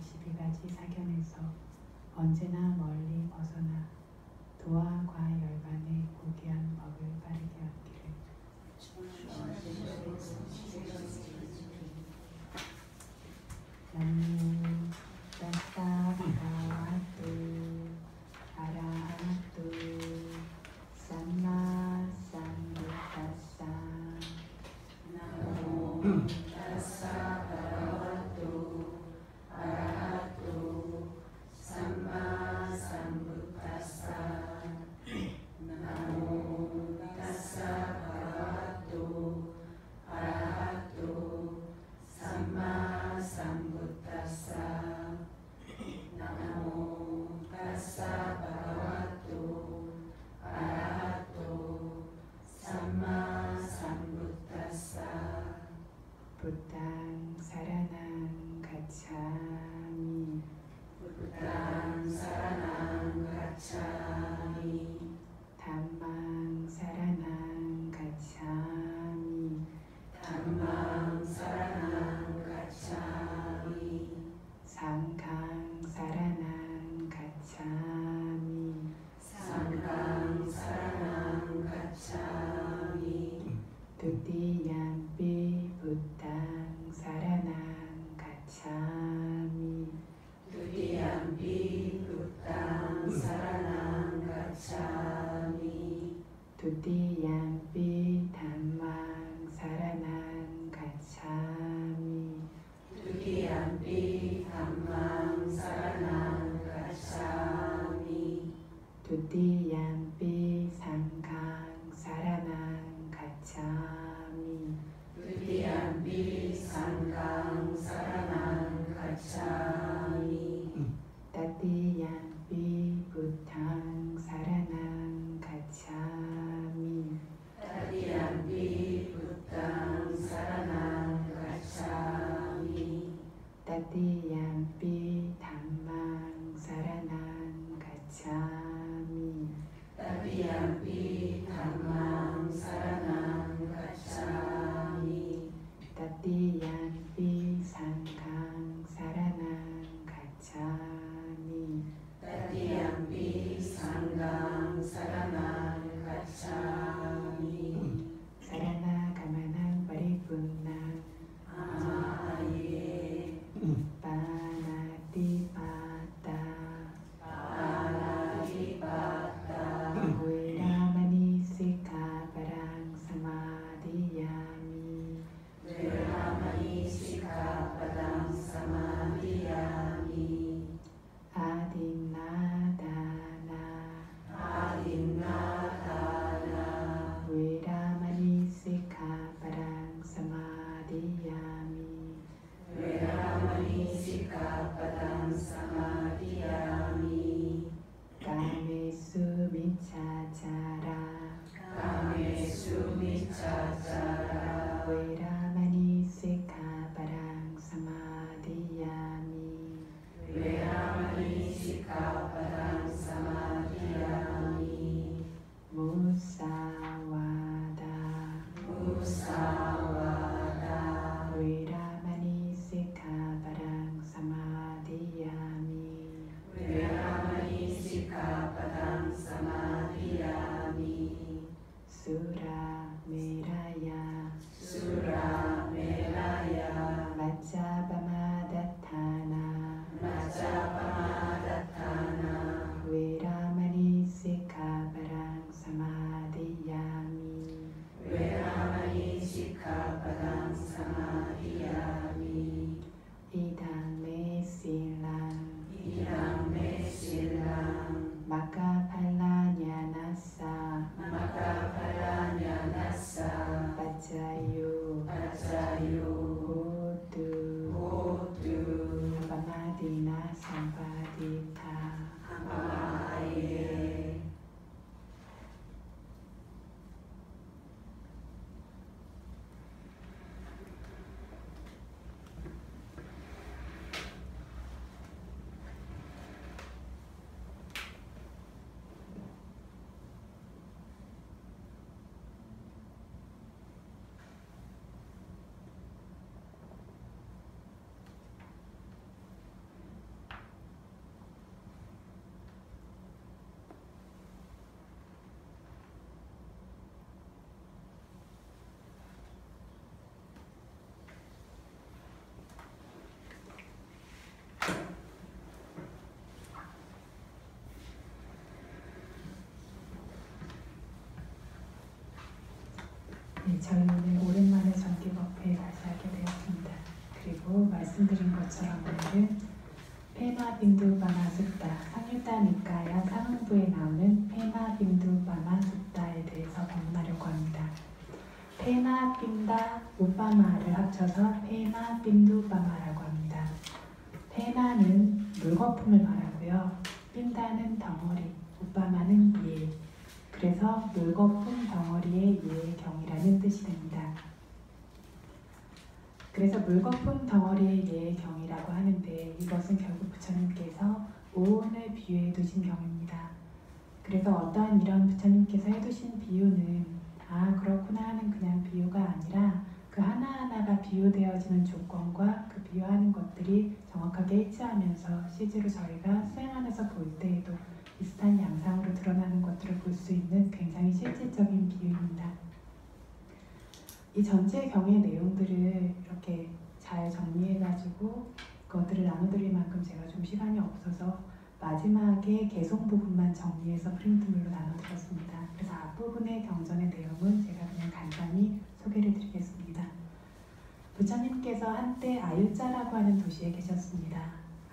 12가지 사견에서 언제나 멀리 벗어나 도와 과열반의 고귀한 법을 따르게 하기를. 나무 따사 바가와뚜 아라하뚜 삼마 삼부타사. 나무 따사 바가와뚜 아라하뚜 삼마 삼부타사. 나무 따사 바가와뚜 아라하뚜 삼마 삼부타사. 나모 따사 바가와뚜 아라하뚜 삼마 삼부타사. 부탕 사라낭 가차미. 부탕 사라낭 가차미. 담망 사라낭 가차미. 담망 사라낭 가차미. 상강 사라낭 가차미. 상강 사라낭 가차미. 두띠얌피 부탕 사라낭 가차미. 두띠얌피 부탕 사라낭 가차미. 두띠얌피 담망 사라낭 가차미. 두띠얌피 담망 사라낭 가차미. 두띠얌피 상강 사라낭 가차미. 두띠얌피 상강 사라낭 가차미. 따띠얌피 부탕 사라낭 가차미. 따띠얌피 부탕 사라낭 가차미. 따띠얌피 담망 사라낭 가차미. 따띠얌피 담망 사라낭 가차미. 따띠얌피 상강 사라낭 가차미. 따띠얌피 상강 사라낭 가차미. 사라나 가마낭 파리분낭 아예. 파나티파타. 파나티파타. 웨라마니 시카파랑 사마디야미. 웨라마니 시카파랑 사마디야미. 아딘나다나. 아딘나다나. 웨라마니 시카파랑 사마디야미. 웨라마니 시카파랑 사마디야미. 까메수 미차차라. 까메수 미차차라. 웨라마니 시카파랑 사마디야미. 웨라마니 시카파랑 사마디야미. 무사와다. 무사와다. 웨라마니 시카파랑 사마디야미. 웨라마니 시카파랑 사마디야미. 수라메라야. 수라메라야. 마차바마다타나. 마차바마다타나. 웨라마니 시카파랑 사마디야미. 웨라마니 시카파랑 사마디야미. 이당메실랑. 이당메실랑. 마카팔라냐나사. 마카팔라냐나사. 빠짜요. 빠짜요. 호두. 호두. 바마디나 삼파. 네, 저희 오늘 오랜만에 전기법회 다시 하게 되었습니다. 그리고 말씀드린 것처럼 오늘은 페마 빈두바마 숫다, 상유다 니까야 상응부에 나오는 페마 빈두바마 숫다에 대해서 법문하려고 합니다. 페마 빈다 우바마를 합쳐서 페마 빈두바마라고 합니다. 페마는 물거품을 말하고요. 빈다는 덩어리, 우바마는 예. 그래서 물거품 덩어리의 예의 경이라는 뜻이 됩니다. 그래서 물거품 덩어리의 예의 경이라고 하는데 이것은 결국 부처님께서 오온을 비유해 두신 경입니다. 그래서 어떠한 이런 부처님께서 해두신 비유는 그렇구나 하는 그냥 비유가 아니라 그 하나하나가 비유되어지는 조건과 그 비유하는 것들이 정확하게 일치하면서 실제로 저희가 수행 안에서 볼 때에도 비슷한 양상으로 드러나는 것들을 볼 수 있는 굉장히 실질적인 비유입니다. 이 전체 경의 내용들을 이렇게 잘 정리해가지고 그것들을 나눠드릴 만큼 제가 좀 시간이 없어서 마지막에 개송 부분만 정리해서 프린트물로 나눠드렸습니다. 그래서 앞부분의 경전의 내용은 제가 그냥 간단히 소개를 드리겠습니다. 부처님께서 한때 아유자라고 하는 도시에 계셨습니다.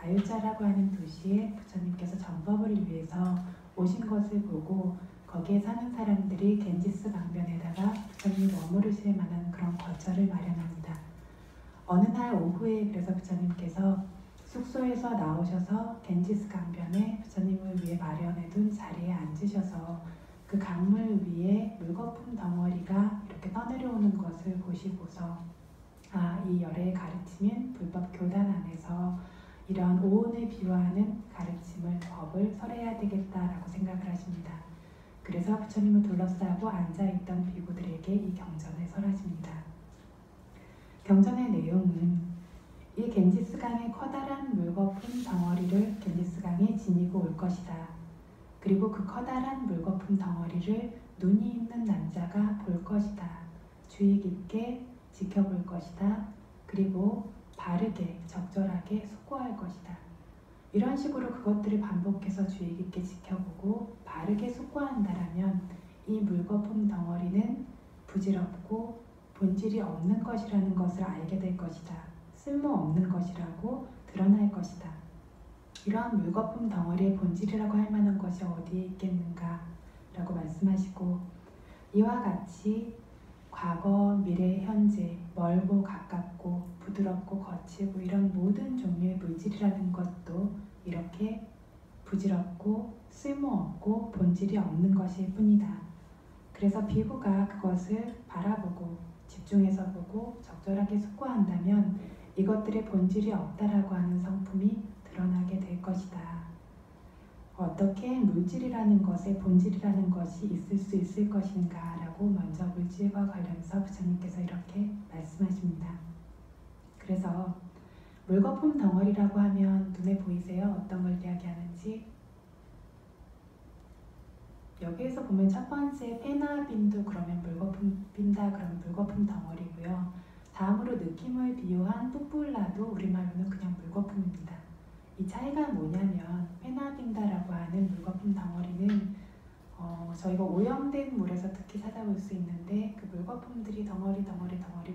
아유자라고 하는 도시에 부처님께서 정법을 위해서 오신 것을 보고 거기에 사는 사람들이 겐지스 강변에다가 부처님이 머무르실 만한 그런 거처를 마련합니다. 어느 날 오후에 그래서 부처님께서 숙소에서 나오셔서 겐지스 강변에 부처님을 위해 마련해둔 자리에 앉으셔서 그 강물 위에 물거품 덩어리가 이렇게 떠내려오는 것을 보시고서 이 열애의 가르침인 불법 교단 안에서 이런 오온을 비유하는 가르침을, 법을 설해야 되겠다라고 생각을 하십니다. 그래서 부처님을 둘러싸고 앉아있던 비구들에게 이 경전을 설하십니다. 경전의 내용은 이 겐지스강의 커다란 물거품 덩어리를 겐지스강에 지니고 올 것이다. 그리고 그 커다란 물거품 덩어리를 눈이 있는 남자가 볼 것이다. 주의 깊게 지켜볼 것이다. 그리고 바르게, 적절하게 숙고할 것이다. 이런 식으로 그것들을 반복해서 주의 깊게 지켜보고 바르게 숙고한다라면 이 물거품 덩어리는 부질없고 본질이 없는 것이라는 것을 알게 될 것이다. 쓸모없는 것이라고 드러날 것이다. 이러한 물거품 덩어리의 본질이라고 할 만한 것이 어디에 있겠는가 라고 말씀하시고 이와 같이 과거, 미래, 현재, 멀고 가깝고 부드럽고 거칠고 이런 모든 종류의 물질이라는 것도 이렇게 부질없고 쓸모없고 본질이 없는 것일 뿐이다. 그래서 비구가 그것을 바라보고 집중해서 보고 적절하게 숙고한다면 이것들의 본질이 없다라고 하는 성품이 드러나게 될 것이다. 어떻게 물질이라는 것의 본질이라는 것이 있을 수 있을 것인가 라고 먼저 물질과 관련해서 부처님께서 이렇게 말씀하십니다. 그래서 물거품 덩어리라고 하면 눈에 보이세요? 어떤 걸 이야기하는지? 여기에서 보면 첫 번째 페나 빈두 그러면 물거품 빈다 그러면 물거품 덩어리고요. 다음으로 느낌을 비유한 뿌뿔라도 우리말로는 그냥 물거품입니다. 이 차이가 뭐냐면 페나 빈다라고 하는 물거품 덩어리는 저희가 오염된 물에서 특히 찾아볼 수 있는데 그 물거품들이 덩어리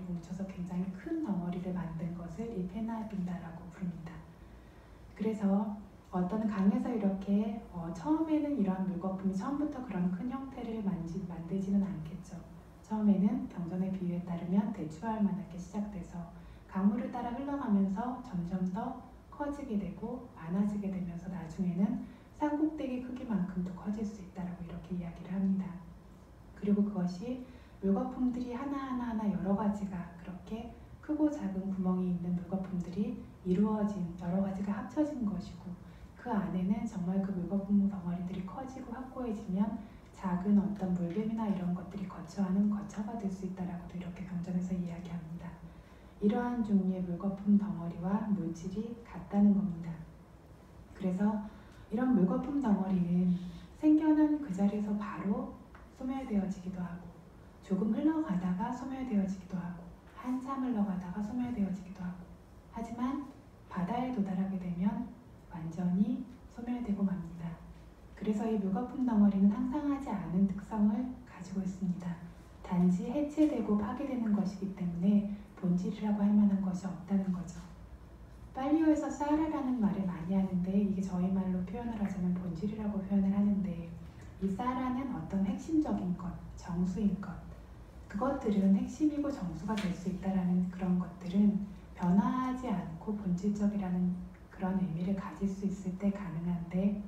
뭉쳐서 굉장히 큰 덩어리를 만든 것을 이 페나 빈다라고 부릅니다. 그래서 어떤 강에서 이렇게 처음에는 이러한 물거품이 처음부터 그런 큰 형태를 만들지는 않겠죠. 처음에는 경전의 비유에 따르면 대추알만하게 시작돼서 강물을 따라 흘러가면서 점점 더 커지게 되고 많아지게 되면서 나중에는 산꼭대기 크기만큼도 커질 수 있다라고 이렇게 이야기를 합니다. 그리고 그것이 물거품들이 하나하나 여러 가지가 그렇게 크고 작은 구멍이 있는 물거품들이 이루어진 여러 가지가 합쳐진 것이고 그 안에는 정말 그 물거품 덩어리들이 커지고 확고해지면 작은 어떤 물뱀이나 이런 것들이 거처하는 거처가 될 수 있다라고도 이렇게 경전에서 이야기합니다. 이러한 종류의 물거품 덩어리와 물질이 같다는 겁니다. 그래서 이런 물거품 덩어리는 생겨난 그 자리에서 바로 소멸되어지기도 하고 조금 흘러가다가 소멸되어지기도 하고 한참 흘러가다가 소멸되어지기도 하고 하지만 바다에 도달하게 되면 완전히 소멸되고 맙니다. 그래서 이 물거품 덩어리는 항상하지 않은 특성을 가지고 있습니다. 단지 해체되고 파괴되는 것이기 때문에 본질이라고 할 만한 것이 없다는 거죠. 팔리오에서 사라라는 말을 많이 하는데 이게 저희 말로 표현을 하자면 본질이라고 표현을 하는데 이 사라는 어떤 핵심적인 것, 정수인 것, 그것들은 핵심이고 정수가 될 수 있다라는 그런 것들은 변화하지 않고 본질적이라는 그런 의미를 가질 수 있을 때 가능한데,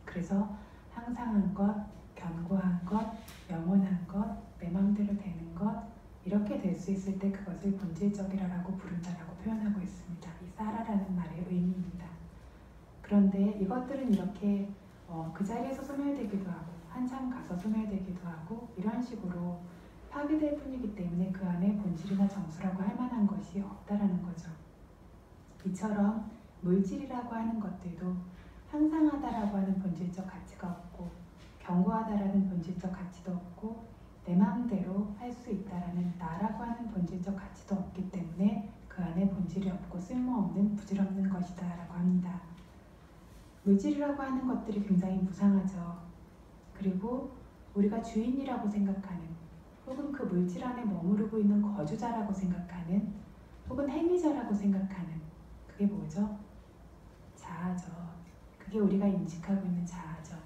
그래서 항상한 것, 견고한 것, 영원한 것, 내 마음대로 되는 것, 이렇게 될 수 있을 때 그것을 본질적이라고 부른다라고 표현하고 있습니다. 이 사라라는 말의 의미입니다. 그런데 이것들은 이렇게 그 자리에서 소멸되기도 하고 한참 가서 소멸되기도 하고 이런 식으로 파괴될 뿐이기 때문에 그 안에 본질이나 정수라고 할 만한 것이 없다라는 거죠. 이처럼 물질이라고 하는 것들도 항상하다라고 하는 본질적 가치가 없고 견고하다라는 본질적 가치도 없고 내 마음대로 할 수 있다라는 나라고 하는 본질적 가치도 없기 때문에 그 안에 본질이 없고 쓸모없는 부질없는 것이다 라고 합니다. 물질이라고 하는 것들이 굉장히 무상하죠. 그리고 우리가 주인이라고 생각하는 혹은 그 물질 안에 머무르고 있는 거주자라고 생각하는 혹은 행위자라고 생각하는 그게 뭐죠? 자아죠. 그게 우리가 인식하고 있는 자아죠.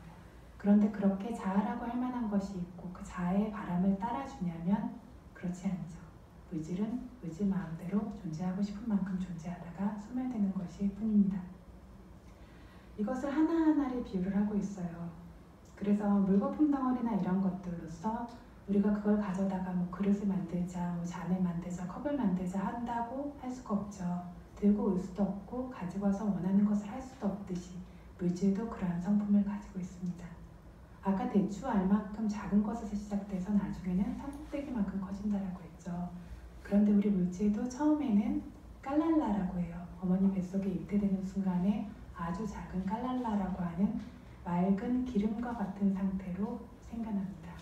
그런데 그렇게 자아라고 할 만한 것이 있고 그 자아의 바람을 따라주냐면 그렇지 않죠. 물질은 물질 마음대로 존재하고 싶은 만큼 존재하다가 소멸되는 것일 뿐입니다. 이것을 하나하나를 비유를 하고 있어요. 그래서 물거품 덩어리나 이런 것들로서 우리가 그걸 가져다가 뭐 그릇을 만들자, 뭐 잔을 만들자, 컵을 만들자 한다고 할 수가 없죠. 들고 올 수도 없고 가지고 와서 원하는 것을 할 수도 없듯이 물질도 그러한 성품을 가지고 있습니다. 아까 대추 알만큼 작은 것에서 시작돼서 나중에는 산꼭대기만큼 커진다라고 했죠. 그런데 우리 물질도 처음에는 깔랄라라고 해요. 어머니 뱃속에 잉태되는 순간에 아주 작은 깔랄라라고 하는 맑은 기름과 같은 상태로 생겨납니다.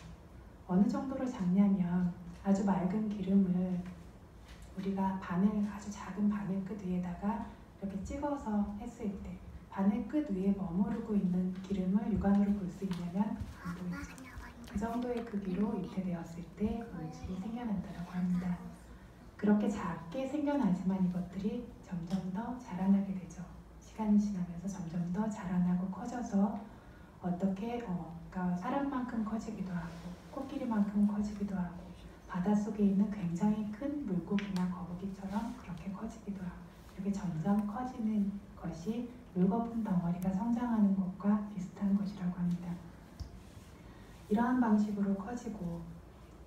어느 정도로 작냐면 아주 맑은 기름을 우리가 바늘, 아주 작은 바늘 끝 위에다가 이렇게 찍어서 했을 때 바늘 끝 위에 머무르고 있는 기름을 육안으로 볼 수 있냐면 안 보이죠. 그 정도의 크기로 잉태되었을 때 물질이 생겨난다고 합니다. 그렇게 작게 생겨나지만 이것들이 점점 더 자라나게 되죠. 시간이 지나면서 점점 더 자라나고 커져서 어떻게 그러니까 사람만큼 커지기도 하고 코끼리만큼 커지기도 하고 바닷속에 있는 굉장히 큰 물고기나 거북이처럼 그렇게 커지기도 하고 이렇게 점점 커지는 것이 물거품 덩어리가 성장하는 것과 비슷한 것이라고 합니다. 이러한 방식으로 커지고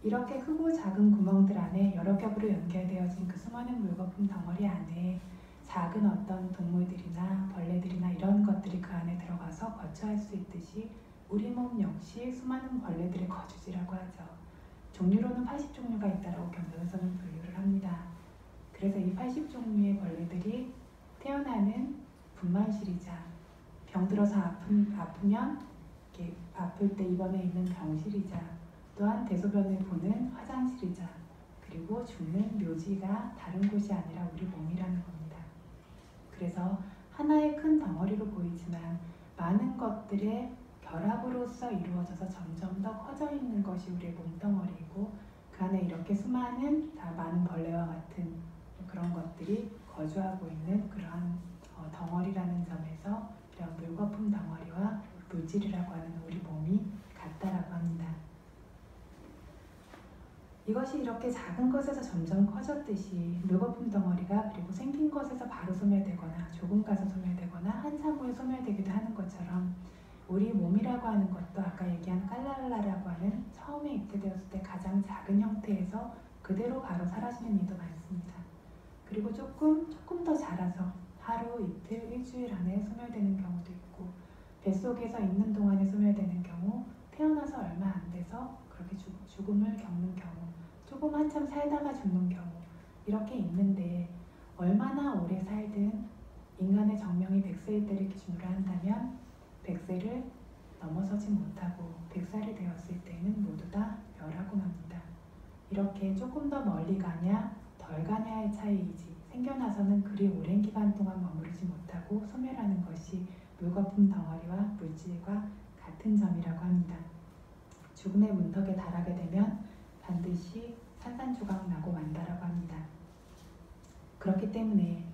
이렇게 크고 작은 구멍들 안에 여러 겹으로 연결되어진 그 수많은 물거품 덩어리 안에 작은 어떤 동물들이나 벌레들이나 이런 것들이 그 안에 들어가서 거처할 수 있듯이 우리 몸 역시 수많은 벌레들의 거주지라고 하죠. 종류로는 80종류가 있다라고 경전에서는 분류를 합니다. 그래서 이 80종류의 벌레들이 태어나는 분만실이자 병들어서 아프면 이렇게 아플 때 입원해 있는 병실이자 또한 대소변을 보는 화장실이자 그리고 죽는 묘지가 다른 곳이 아니라 우리 몸이라는 겁니다. 그래서 하나의 큰 덩어리로 보이지만 많은 것들의 결합으로서 이루어져서 점점 더 커져 있는 것이 우리의 몸덩어리이고 그 안에 이렇게 수많은 다 많은 벌레와 같은 그런 것들이 거주하고 있는 그러한 덩어리라는 점에서 이런 물거품 덩어리와 물질이라고 하는 우리 몸이 같다라고 합니다. 이것이 이렇게 작은 것에서 점점 커졌듯이 물거품 덩어리가 그리고 생긴 것에서 바로 소멸되거나 조금 가서 소멸되거나 한참 후에 소멸되기도 하는 것처럼 우리 몸이라고 하는 것도 아까 얘기한 깔랄라라고 하는 처음에 잉태되었을 때 가장 작은 형태에서 그대로 바로 사라지는 일도 많습니다. 그리고 조금 더 자라서 하루, 이틀, 일주일 안에 소멸되는 경우도 있고 뱃속에서 있는 동안에 소멸되는 경우 태어나서 얼마 안 돼서 그렇게 죽음을 겪는 경우 조금 한참 살다가 죽는 경우 이렇게 있는데 얼마나 오래 살든 인간의 정명이 100세일 때를 기준으로 한다면 100세를 넘어서지 못하고 100살이 되었을 때는 모두 다 멸하고 맙니다. 이렇게 조금 더 멀리 가냐 덜 가냐의 차이이지 생겨나서는 그리 오랜 기간 동안 머무르지 못하고 소멸하는 것이 물거품 덩어리와 물질과 같은 점이라고 합니다. 죽음의 문턱에 달하게 되면 반드시 산산조각 나고 만다라고 합니다. 그렇기 때문에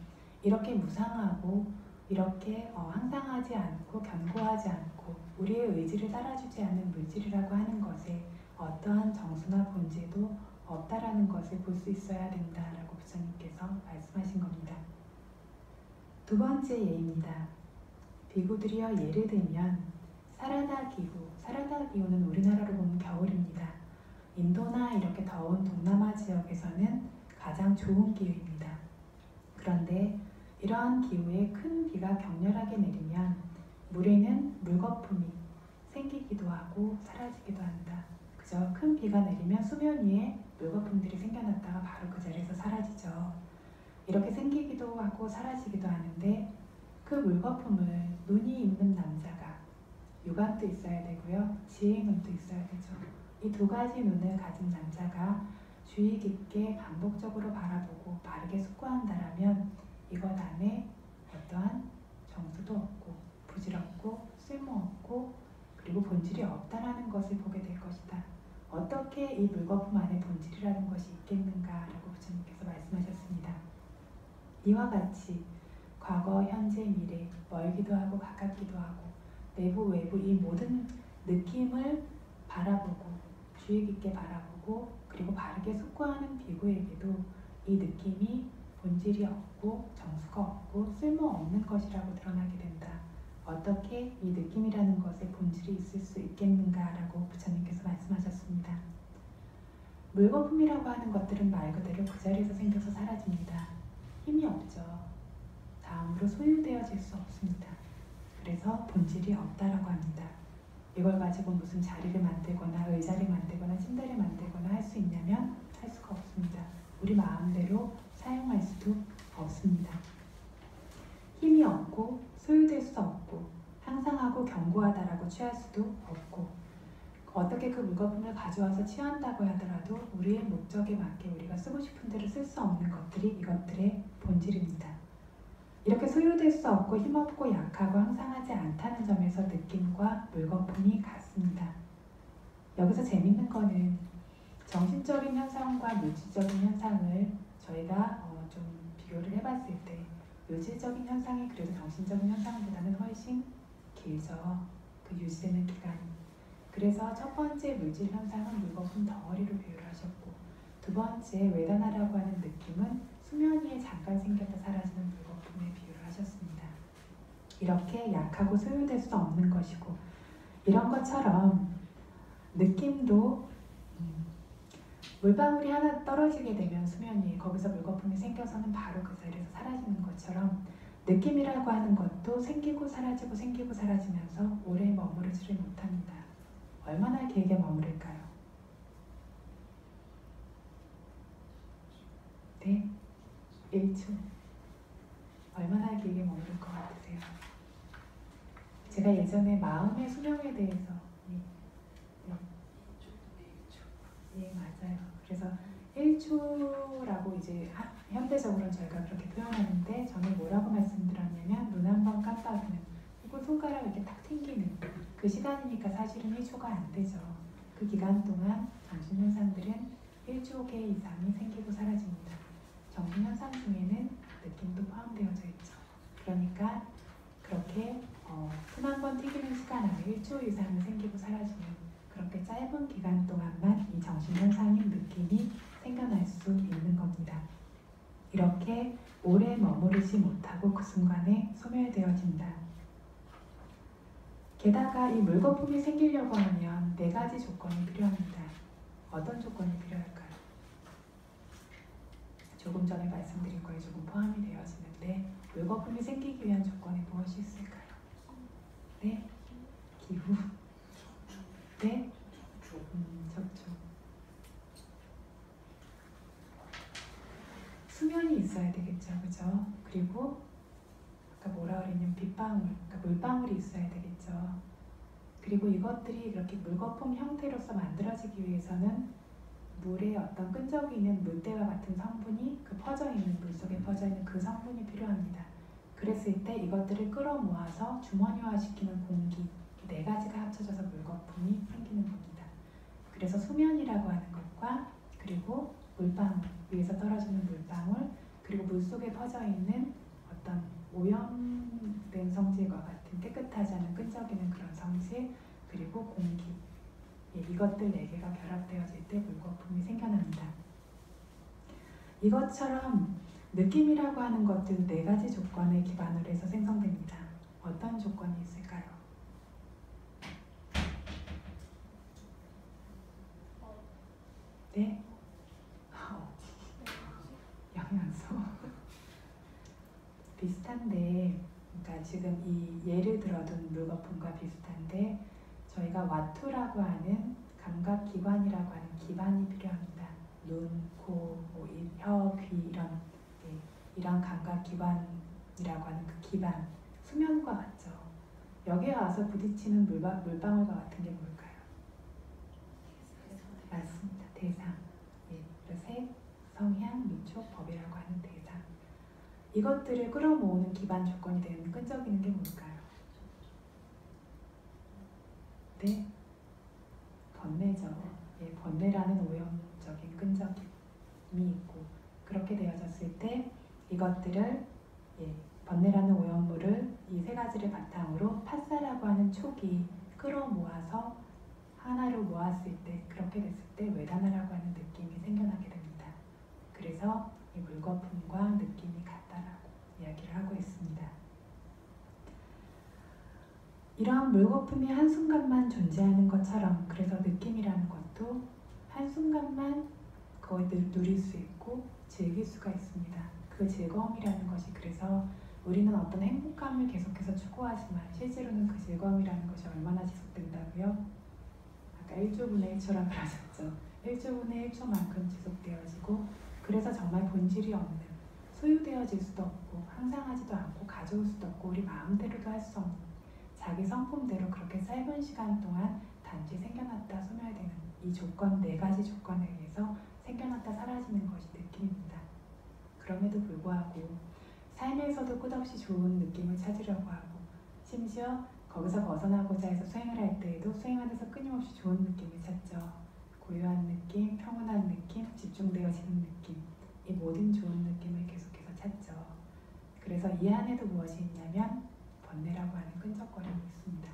이렇게 무상하고 이렇게 항상하지 않고 견고하지 않고 우리의 의지를 따라주지 않는 물질이라고 하는 것에 어떠한 정수나 본질도 없다라는 것을 볼 수 있어야 된다라고 부처님께서 말씀하신 겁니다. 두 번째 예입니다. 비구들이여 예를 들면 사라다 기후는 우리나라로 보면 겨울입니다. 인도나 이렇게 더운 동남아 지역에서는 가장 좋은 기후입니다. 그런데 이러한 기후에 큰 비가 격렬하게 내리면 물에는 물거품이 생기기도 하고 사라지기도 한다. 그저 큰 비가 내리면 수면 위에 물거품들이 생겨났다가 바로 그 자리에서 사라지죠. 이렇게 생기기도 하고 사라지기도 하는데 그 물거품을 눈이 있는 남자가 육안도 있어야 되고요. 지혜의 눈도 있어야 되죠. 이 두 가지 눈을 가진 남자가 주의 깊게 반복적으로 바라보고 바르게 숙고한다라면 이것 안에 어떠한 정수도 없고 부질없고 쓸모없고 그리고 본질이 없다라는 것을 보게 될 것이다. 어떻게 이 물거품 안에 본질이라는 것이 있겠는가라고 부처님께서 말씀하셨습니다. 이와 같이 과거, 현재, 미래, 멀기도 하고 가깝기도 하고 내부, 외부 이 모든 느낌을 바라보고 주의 깊게 바라보고 그리고 바르게 숙고하는 비구에게도 이 느낌이 본질이 없고 정수가 없고 쓸모없는 것이라고 드러나게 된다. 어떻게 이 느낌이라는 것에 본질이 있을 수 있겠는가라고 부처님께서 말씀하셨습니다. 물거품이라고 하는 것들은 말 그대로 그 자리에서 생겨서 사라집니다. 힘이 없죠. 다음으로 소유되어질 수 없습니다. 그래서 본질이 없다라고 합니다. 이걸 가지고 무슨 자리를 만들거나 의자를 만들거나 침대를 만들거나 할 수 있냐면 할 수가 없습니다. 우리 마음대로 사용할 수도 없습니다. 힘이 없고 소유될 수 없고 항상하고 견고하다라고 취할 수도 없고 어떻게 그 물거품을 가져와서 취한다고 하더라도 우리의 목적에 맞게 우리가 쓰고 싶은 대로 쓸 수 없는 것들이 이것들의 본질입니다. 이렇게 소유될 수 없고 힘없고 약하고 항상하지 않다는 점에서 느낌과 물거품이 같습니다. 여기서 재밌는 거는 정신적인 현상과 물질적인 현상을 저희가 좀 비교를 해봤을 때 물질적인 현상이 그래도 정신적인 현상보다는 훨씬 길죠. 그 유지되는 기간이. 그래서 첫 번째 물질 현상은 물거품 덩어리로 비유를 하셨고 두 번째 외다나라고 하는 느낌은 수면 위에 잠깐 생겼다 사라지는 물거품에 비유를 하셨습니다. 이렇게 약하고 소유될 수 없는 것이고 이런 것처럼 느낌도 물방울이 하나 떨어지게 되면 수면 위에 거기서 물거품이 생겨서는 바로 그 자리에서 사라지는 것처럼 느낌이라고 하는 것도 생기고 사라지고 생기고 사라지면서 오래 머무르지를 못합니다. 얼마나 길게 머무를까요? 네? 1초. 얼마나 길게 머무를 것 같으세요? 제가 예전에 마음의 수명에 대해서 예, 맞아요. 그래서 1초라고 이제 현대적으로는 저희가 그렇게 표현하는데 저는 뭐라고 말씀드렸냐면 눈 한 번 깜빡이는 혹은 손가락 이렇게 탁 튕기는 그 시간이니까 사실은 1초가 안 되죠. 그 기간 동안 정신현상들은 1조 개 이상이 생기고 사라집니다. 정신현상 중에는 느낌도 포함되어져 있죠. 그러니까 그렇게 손 한 번 튀기는 시간 안에 1초 이상이 생기고 사라지는 그렇게 짧은 기간 동안만 이 정신현상인 느낌이 생겨날 수 있는 겁니다. 이렇게 오래 머무르지 못하고 그 순간에 소멸되어진다. 게다가 이 물거품이 생기려고 하면 4가지 조건이 필요합니다. 어떤 조건이 필요할까요? 조금 전에 말씀드린 거에 조금 포함이 되어지는데 물거품이 생기기 위한 조건이 무엇이 있을까요? 네? 기후. 네? 접촉. 수면이 있어야 되겠죠, 그죠? 그리고 아까 뭐라 그랬냐면 빗방울, 그러니까 물방울이 있어야 되겠죠. 그리고 이것들이 이렇게 물거품 형태로서 만들어지기 위해서는 물에 어떤 끈적이는 물때와 같은 성분이 그 퍼져있는 물 속에 퍼져있는 그 성분이 필요합니다. 그랬을 때 이것들을 끌어모아서 주머니화시키는 공기, 네 가지가 합쳐져서 물거품이 생기는 겁니다. 그래서 수면이라고 하는 것과 그리고 물방울, 위에서 떨어지는 물방울, 그리고 물속에 퍼져있는 어떤 오염된 성질과 같은 깨끗하지 않은 끈적이는 그런 성질, 그리고 공기, 이것들 4개가 결합되어질 때 물거품이 생겨납니다. 이것처럼 느낌이라고 하는 것도 4가지 조건을 기반으로 해서 생성됩니다. 어떤 조건이 있을까요? 네? 영양소. 비슷한데, 그러니까 지금 이 예를 들어둔 물거품과 비슷한데 저희가 와투라고 하는 감각기관이라고 하는 기반이 필요합니다. 눈, 코, 입, 혀, 귀 이런 감각기관이라고 하는 그 기반, 수면과 같죠. 여기에 와서 부딪히는 물방울과 같은 게 뭘까요? 맞습니다. 대상. 색, 성향, 민족, 법이라고 하는 대상. 이것들을 끌어모으는 기반 조건이 되는 끈적이는 게 뭘까요? 네? 번뇌죠. 번뇌라는 오염적인 끈적임이 있고, 그렇게 되어졌을 때 이것들을 번뇌라는 오염물을 이 3가지를 바탕으로 파사라고 하는 촉이 끌어모아서 하나로 모았을 때, 그렇게 됐을 때 외다나라고 하는 느낌이 생겨나게 됩니다. 그래서 이 물거품과 느낌이 같다라고 이야기를 하고 있습니다. 이러한 물거품이 한순간만 존재하는 것처럼, 그래서 느낌이라는 것도 한순간만 그걸 누릴 수 있고 즐길 수가 있습니다. 그 즐거움이라는 것이, 그래서 우리는 어떤 행복감을 계속해서 추구하지만 실제로는 그 즐거움이라는 것이 얼마나 지속된다고요? 아까 1조분의 1초라고 하셨죠. 1조분의 1초만큼 지속되어지고, 그래서 정말 본질이 없는, 소유되어질 수도 없고 항상하지도 않고 가져올 수도 없고 우리 마음대로도 할 수 없는, 자기 성품대로 그렇게 짧은 시간 동안 단지 생겨났다 소멸되는 이 조건, 4가지 조건에 의해서 생겨났다 사라지는 것이 느낌입니다. 그럼에도 불구하고 삶에서도 끝없이 좋은 느낌을 찾으려고 하고, 심지어 거기서 벗어나고자 해서 수행을 할 때에도 수행하면서 끊임없이 좋은 느낌을 찾죠. 고요한 느낌, 평온한 느낌, 집중되어지는 느낌, 이 모든 좋은 느낌을 계속해서 찾죠. 그래서 이 안에도 무엇이 있냐면 번뇌라고 하는 끈적거림이 있습니다.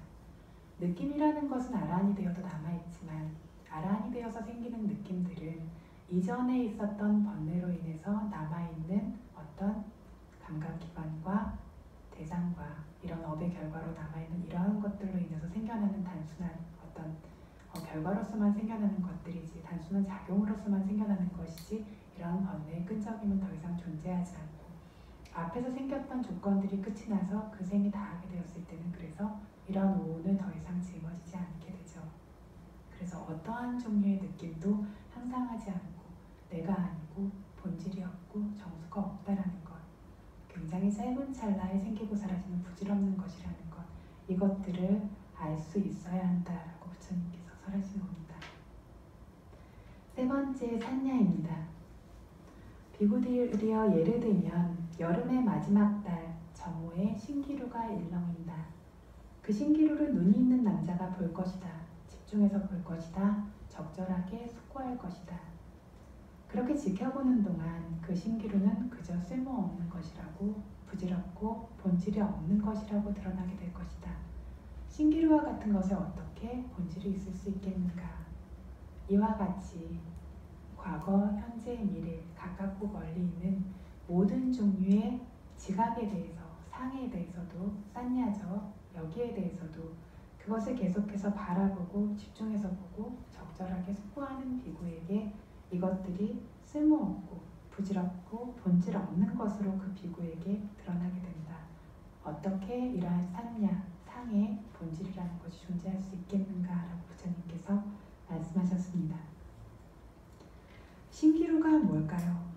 느낌이라는 것은 아란이 되어도 남아있지만, 아란이 되어서 생기는 느낌들은 이전에 있었던 번뇌로 인해서 남아있는 어떤 감각기관과 대상과 이런 업의 결과로 남아있는 이러한 것들로 인해서 생겨나는 단순한 어떤 결과로서만 생겨나는 것들이지, 단순한 작용으로서만 생겨나는 것이지, 이러한 번뇌의 끈적임은 더 이상 존재하지 않고, 앞에서 생겼던 조건들이 끝이 나서 그 생이 다하게 되었을 때는 그래서 이러한 오운은 더 이상 짊어지지 않게 되죠. 그래서 어떠한 종류의 느낌도 항상하지 않고 내가 아니고 본질이 없고 정수가 없다라는 것, 굉장히 짧은 찰나에 생기고 사라지는 부질없는 것이라는 것, 이것들을 알 수 있어야 한다라고 부처님께서 설하신 겁니다. 3번째 산야입니다. 비구디리어 예를 들면 여름의 마지막 달 정오에 신기루가 일렁인다. 그 신기루를 눈이 있는 남자가 볼 것이다. 집중해서 볼 것이다. 적절하게 숙고할 것이다. 그렇게 지켜보는 동안 그 신기루는 그저 쓸모없는 것이라고, 부질없고 본질이 없는 것이라고 드러나게 될 것이다. 신기루와 같은 것에 어떻게 본질이 있을 수 있겠는가? 이와 같이 과거, 현재, 미래, 가깝고 멀리 있는 모든 종류의 지각에 대해서, 상에 대해서도, 산야죠. 여기에 대해서도 그것을 계속해서 바라보고 집중해서 보고 적절하게 숙고하는 비구에게 이것들이 쓸모없고 부질없고 본질 없는 것으로 그 비구에게 드러나게 된다. 어떻게 이러한 산야, 상의 본질이라는 것이 존재할 수 있겠는가라고 부처님께서 말씀하셨습니다. 신기루가 뭘까요?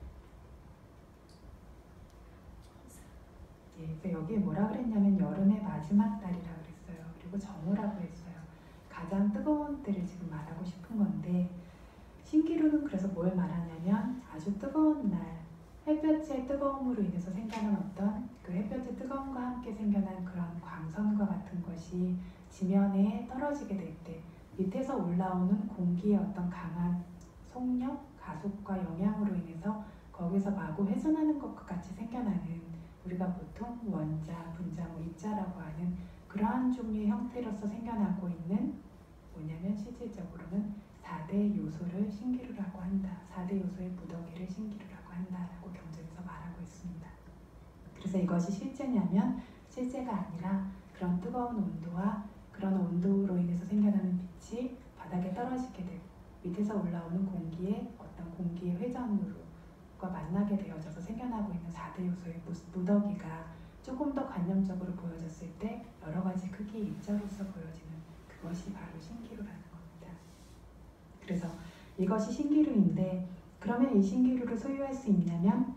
그래서 여기에 뭐라 그랬냐면 여름의 마지막 달이라고 그랬어요. 그리고 정오라고 했어요. 가장 뜨거운 때를 지금 말하고 싶은 건데, 신기루는 그래서 뭘 말하냐면 아주 뜨거운 날 햇볕의 뜨거움으로 인해서 생겨난 어떤 그 햇볕의 뜨거움과 함께 생겨난 그런 광선과 같은 것이 지면에 떨어지게 될 때 밑에서 올라오는 공기의 어떤 강한 속력, 가속과 영향으로 인해서 거기서 마구 훼손하는 것과 같이 생겨나는 우리가 보통 원자, 분자, 입자라고 하는 그러한 종류의 형태로서 생겨나고 있는 뭐냐면 실질적으로는 4대 요소를 신기루라고 한다. 4대 요소의 무더기를 신기루라고 한다라고 경전에서 말하고 있습니다. 그래서 이것이 실제냐면 실제가 아니라 그런 뜨거운 온도와 그런 온도로 인해서 생겨나는 빛이 바닥에 떨어지게 되고 밑에서 올라오는 공기의 어떤 공기의 회전으로과 만나게 되어져서 생겨나고 있는 4대 요소의 무더기가 조금 더 관념적으로 보여졌을 때 여러 가지 크기의 입자로서 보여지는 그것이 바로 신기루라는 겁니다. 그래서 이것이 신기루인데 그러면 이 신기루를 소유할 수 있냐면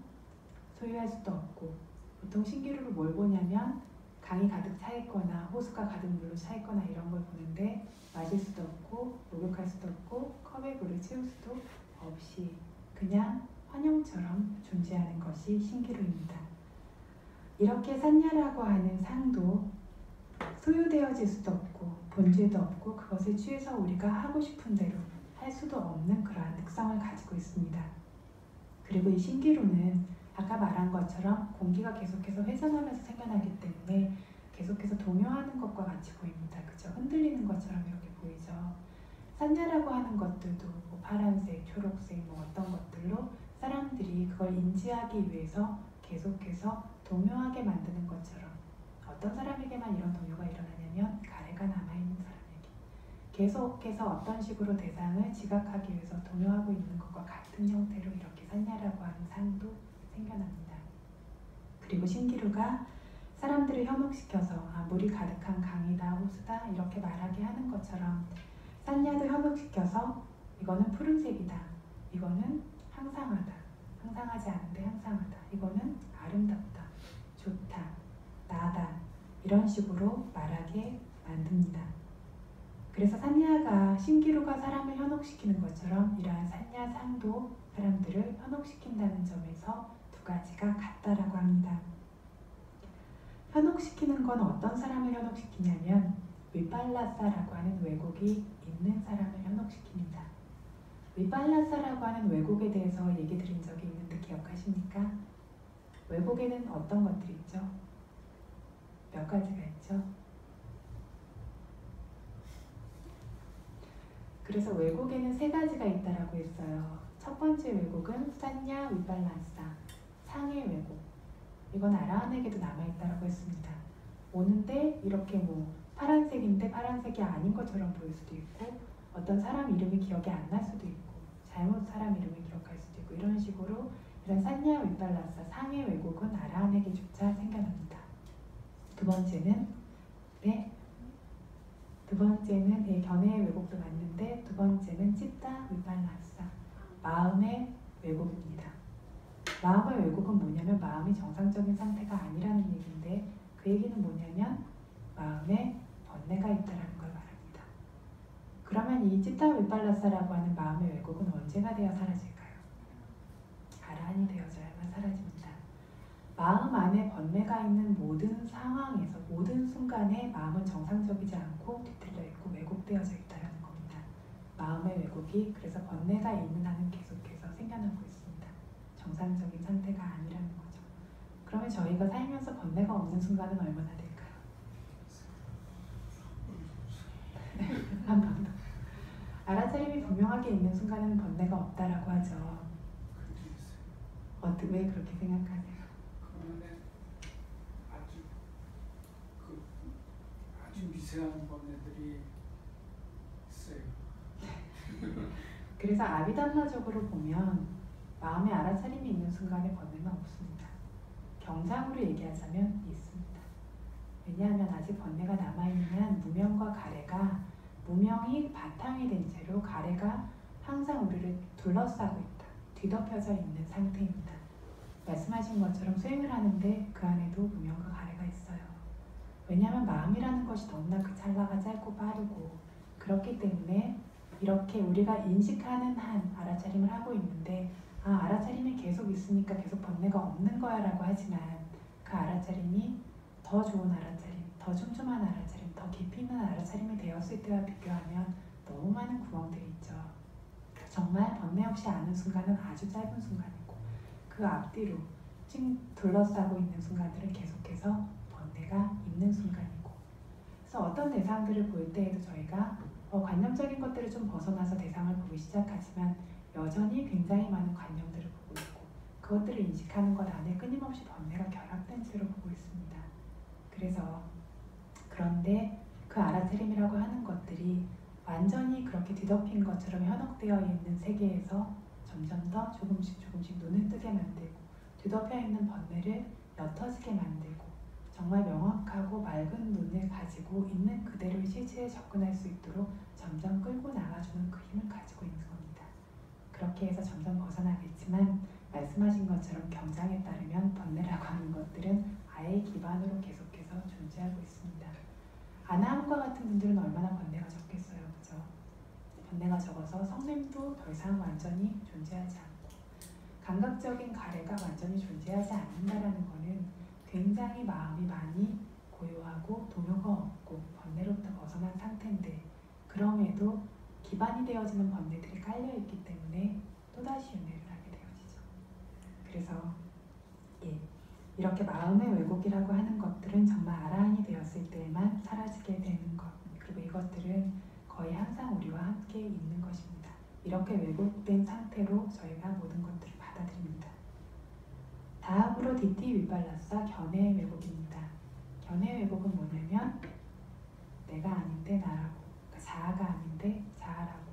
소유할 수도 없고 보통 신기루를 뭘 보냐면 강이 가득 차 있거나 호수가 가득 물로 차 있거나 이런 걸 보는데 마실 수도 없고 목욕할 수도 없고 컵에 물을 채울 수도 없이 그냥 환영처럼 존재하는 것이 신기루입니다. 이렇게 산야라고 하는 상도 소유되어질 수도 없고 본질도 없고 그것을 취해서 우리가 하고 싶은 대로 할 수도 없는 그러한 특성을 가지고 있습니다. 그리고 이 신기루는 아까 말한 것처럼 공기가 계속해서 회전하면서 생겨나기 때문에 계속해서 동요하는 것과 같이 보입니다. 그죠? 흔들리는 것처럼 이렇게 보이죠. 산야라고 하는 것들도 뭐 파란색, 초록색 뭐 어떤 것들로 사람들이 그걸 인지하기 위해서 계속해서 동요하게 만드는 것처럼 어떤 사람에게만 이런 동요가 일어나냐면 가래가 남아있는 사람에게 계속해서 어떤 식으로 대상을 지각하기 위해서 동요하고 있는 것과 같은 형태로 이렇게 산야라고 하는 상도 생겨납니다. 그리고 신기루가 사람들을 현혹시켜서 물이 가득한 강이다, 호수다 이렇게 말하게 하는 것처럼 산야도 현혹시켜서 이거는 푸른색이다, 이거는 항상하다, 항상하지 않은데 항상하다, 이거는 아름답다, 좋다, 나다 이런 식으로 말하게 만듭니다. 그래서 산야가 신기루가 사람을 현혹시키는 것처럼 이러한 산야상도 사람들을 현혹시킨다는 점에서 두 가지가 같다라고 합니다. 현혹시키는 건 어떤 사람을 현혹시키냐면 위팔라사라고 하는 왜곡이 있는 사람을 현혹시킵니다. 위팔라사라고 하는 왜곡에 대해서 얘기 드린 적이 있는데 기억하십니까? 왜곡에는 어떤 것들이 있죠? 몇 가지가 있죠? 그래서 왜곡에는 세 가지가 있다라고 했어요. 첫 번째 왜곡은 산야 위팔라사, 상의 왜곡. 이건 아라한에게도 남아있다라고 했습니다. 오는데 이렇게 뭐 파란색인데 파란색이 아닌 것처럼 보일 수도 있고 어떤 사람 이름이 기억이 안 날 수도 있고 잘못 사람 이름을 기억할 수도 있고 이런 식으로 이런 산야 위팔라사, 상의 왜곡은 아라한에게조차 생겨납니다. 두 번째는 견해의 왜곡도 맞는데 두 번째는 찌tta 위팔라사, 마음의 왜곡입니다. 마음의 왜곡은 뭐냐면 마음이 정상적인 상태가 아니라는 얘기인데 그 얘기는 뭐냐면 마음에 번뇌가 있다는 걸 말합니다. 그러면 이 찌tta 위팔라사라고 하는 마음의 왜곡은 언제가 되어 사라질까요? 아라한이 되어져야만 사라집니다. 마음 안에 번뇌가 있는 모든 상황에서 모든 순간에 마음은 정상적이지 않고 뒤틀려 있고 왜곡되어져 있다는 겁니다. 마음의 왜곡이 그래서 번뇌가 있는 한은 계속해서 생겨나고 있습니다. 정상적인 상태가 아니라는 거죠. 그러면 저희가 살면서 번뇌가 없는 순간은 얼마나 될까요? 한 번 더. 알아차림이 분명하게 있는 순간에는 번뇌가 없다라고 하죠. 왜 그렇게 생각하세요? 아주 미세한 번뇌들이 있어요. 그래서 아비담마적으로 보면 마음의 알아차림이 있는 순간에 번뇌는 없습니다. 경장으로 얘기하자면 있습니다. 왜냐하면 아직 번뇌가 남아있는 한 무명과 가래가 무명이 바탕이 된 채로 가래가 항상 우리를 둘러싸고 있다. 뒤덮여져 있는 상태입니다. 말씀하신 것처럼 수행을 하는데 그 안에도 무명과 가래가 있어요. 왜냐하면 마음이라는 것이 너무나 그 찰나가 짧고 빠르고 그렇기 때문에 이렇게 우리가 인식하는 한 알아차림을 하고 있는데 알아차림이 계속 있으니까 계속 번뇌가 없는 거야 라고 하지만 그 알아차림이 더 좋은 알아차림, 더 촘촘한 알아차림, 더 깊이 있는 알아차림이 되었을 때와 비교하면 너무 많은 구멍들이 있죠. 정말 번뇌 없이 아는 순간은 아주 짧은 순간이고 그 앞뒤로 찡 둘러싸고 있는 순간들은 계속해서 번뇌가 있는 순간이고 그래서 어떤 대상들을 볼 때에도 저희가 관념적인 것들을 좀 벗어나서 대상을 보기 시작하지만 여전히 굉장히 많은 관념들을 보고 있고 그것들을 인식하는 것 안에 끊임없이 번뇌가 결합된 채로 보고 있습니다. 그래서 그런데 그 알아차림이라고 하는 것들이 완전히 그렇게 뒤덮인 것처럼 현혹되어 있는 세계에서 점점 더 조금씩 눈을 뜨게 만들고 뒤덮여 있는 번뇌를 옅어지게 만들고 정말 명확하고 맑은 눈을 가지고 있는 그대로의 실체에 접근할 수 있도록 점점 끌고 나가주는 그 힘을 가지고 있는 겁니다. 그렇게 해서 점점 벗어나겠지만 말씀하신 것처럼 경장에 따르면 번뇌라고 하는 것들은 아예 기반으로 계속해서 존재하고 있습니다. 아나함과 같은 분들은 얼마나 번뇌가 적겠어요, 그죠? 번뇌가 적어서 성냄도 더 이상 완전히 존재하지 않고 감각적인 가래가 완전히 존재하지 않는다라는 것은 굉장히 마음이 많이 고요하고 동요가 없고 번뇌로부터 벗어난 상태인데 그럼에도 기반이 되어지는 번뇌들이 깔려있기 때문에 또다시 윤회를 하게 되어지죠. 그래서 이렇게 마음의 왜곡이라고 하는 것들은 정말 아라한이 되었을 때에만 사라지게 되는 것 그리고 이것들은 거의 항상 우리와 함께 있는 것입니다. 이렇게 왜곡된 상태로 저희가 모든 것들을 받아들입니다. 다음으로 디티 위팔라사 견해의 왜곡입니다. 견해의 왜곡은 뭐냐면 내가 아닌데 나라고 그러니까 자아가 아닌데 자아라고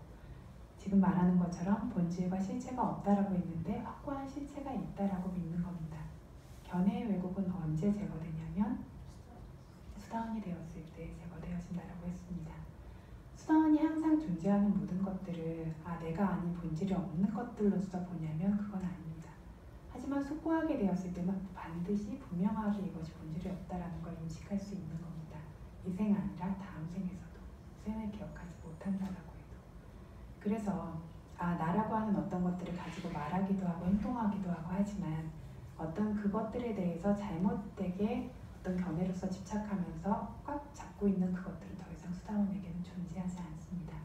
지금 말하는 것처럼 본질과 실체가 없다라고 했는데 확고한 실체가 있다라고 믿는 겁니다. 견해의 왜곡은 언제 제거되냐면 수다원이 되었을 때 제거되어진다라고 했습니다. 수다원이 항상 존재하는 모든 것들을 내가 아닌 본질이 없는 것들로서 보냐면 그건 아닙니다. 하지만 숙고하게 되었을 때는 반드시 분명하게 이것이 본질이 없다라는 걸 인식할 수 있는 겁니다. 이 생 아니라 다음 생에서도 생을 기억하지 못한다라고 해도 그래서 나라고 하는 어떤 것들을 가지고 말하기도 하고 행동하기도 하고 하지만 어떤 그것들에 대해서 잘못되게 어떤 견해로서 집착하면서 꽉 잡고 있는 그것들은 더 이상 수다원에게는 존재하지 않습니다.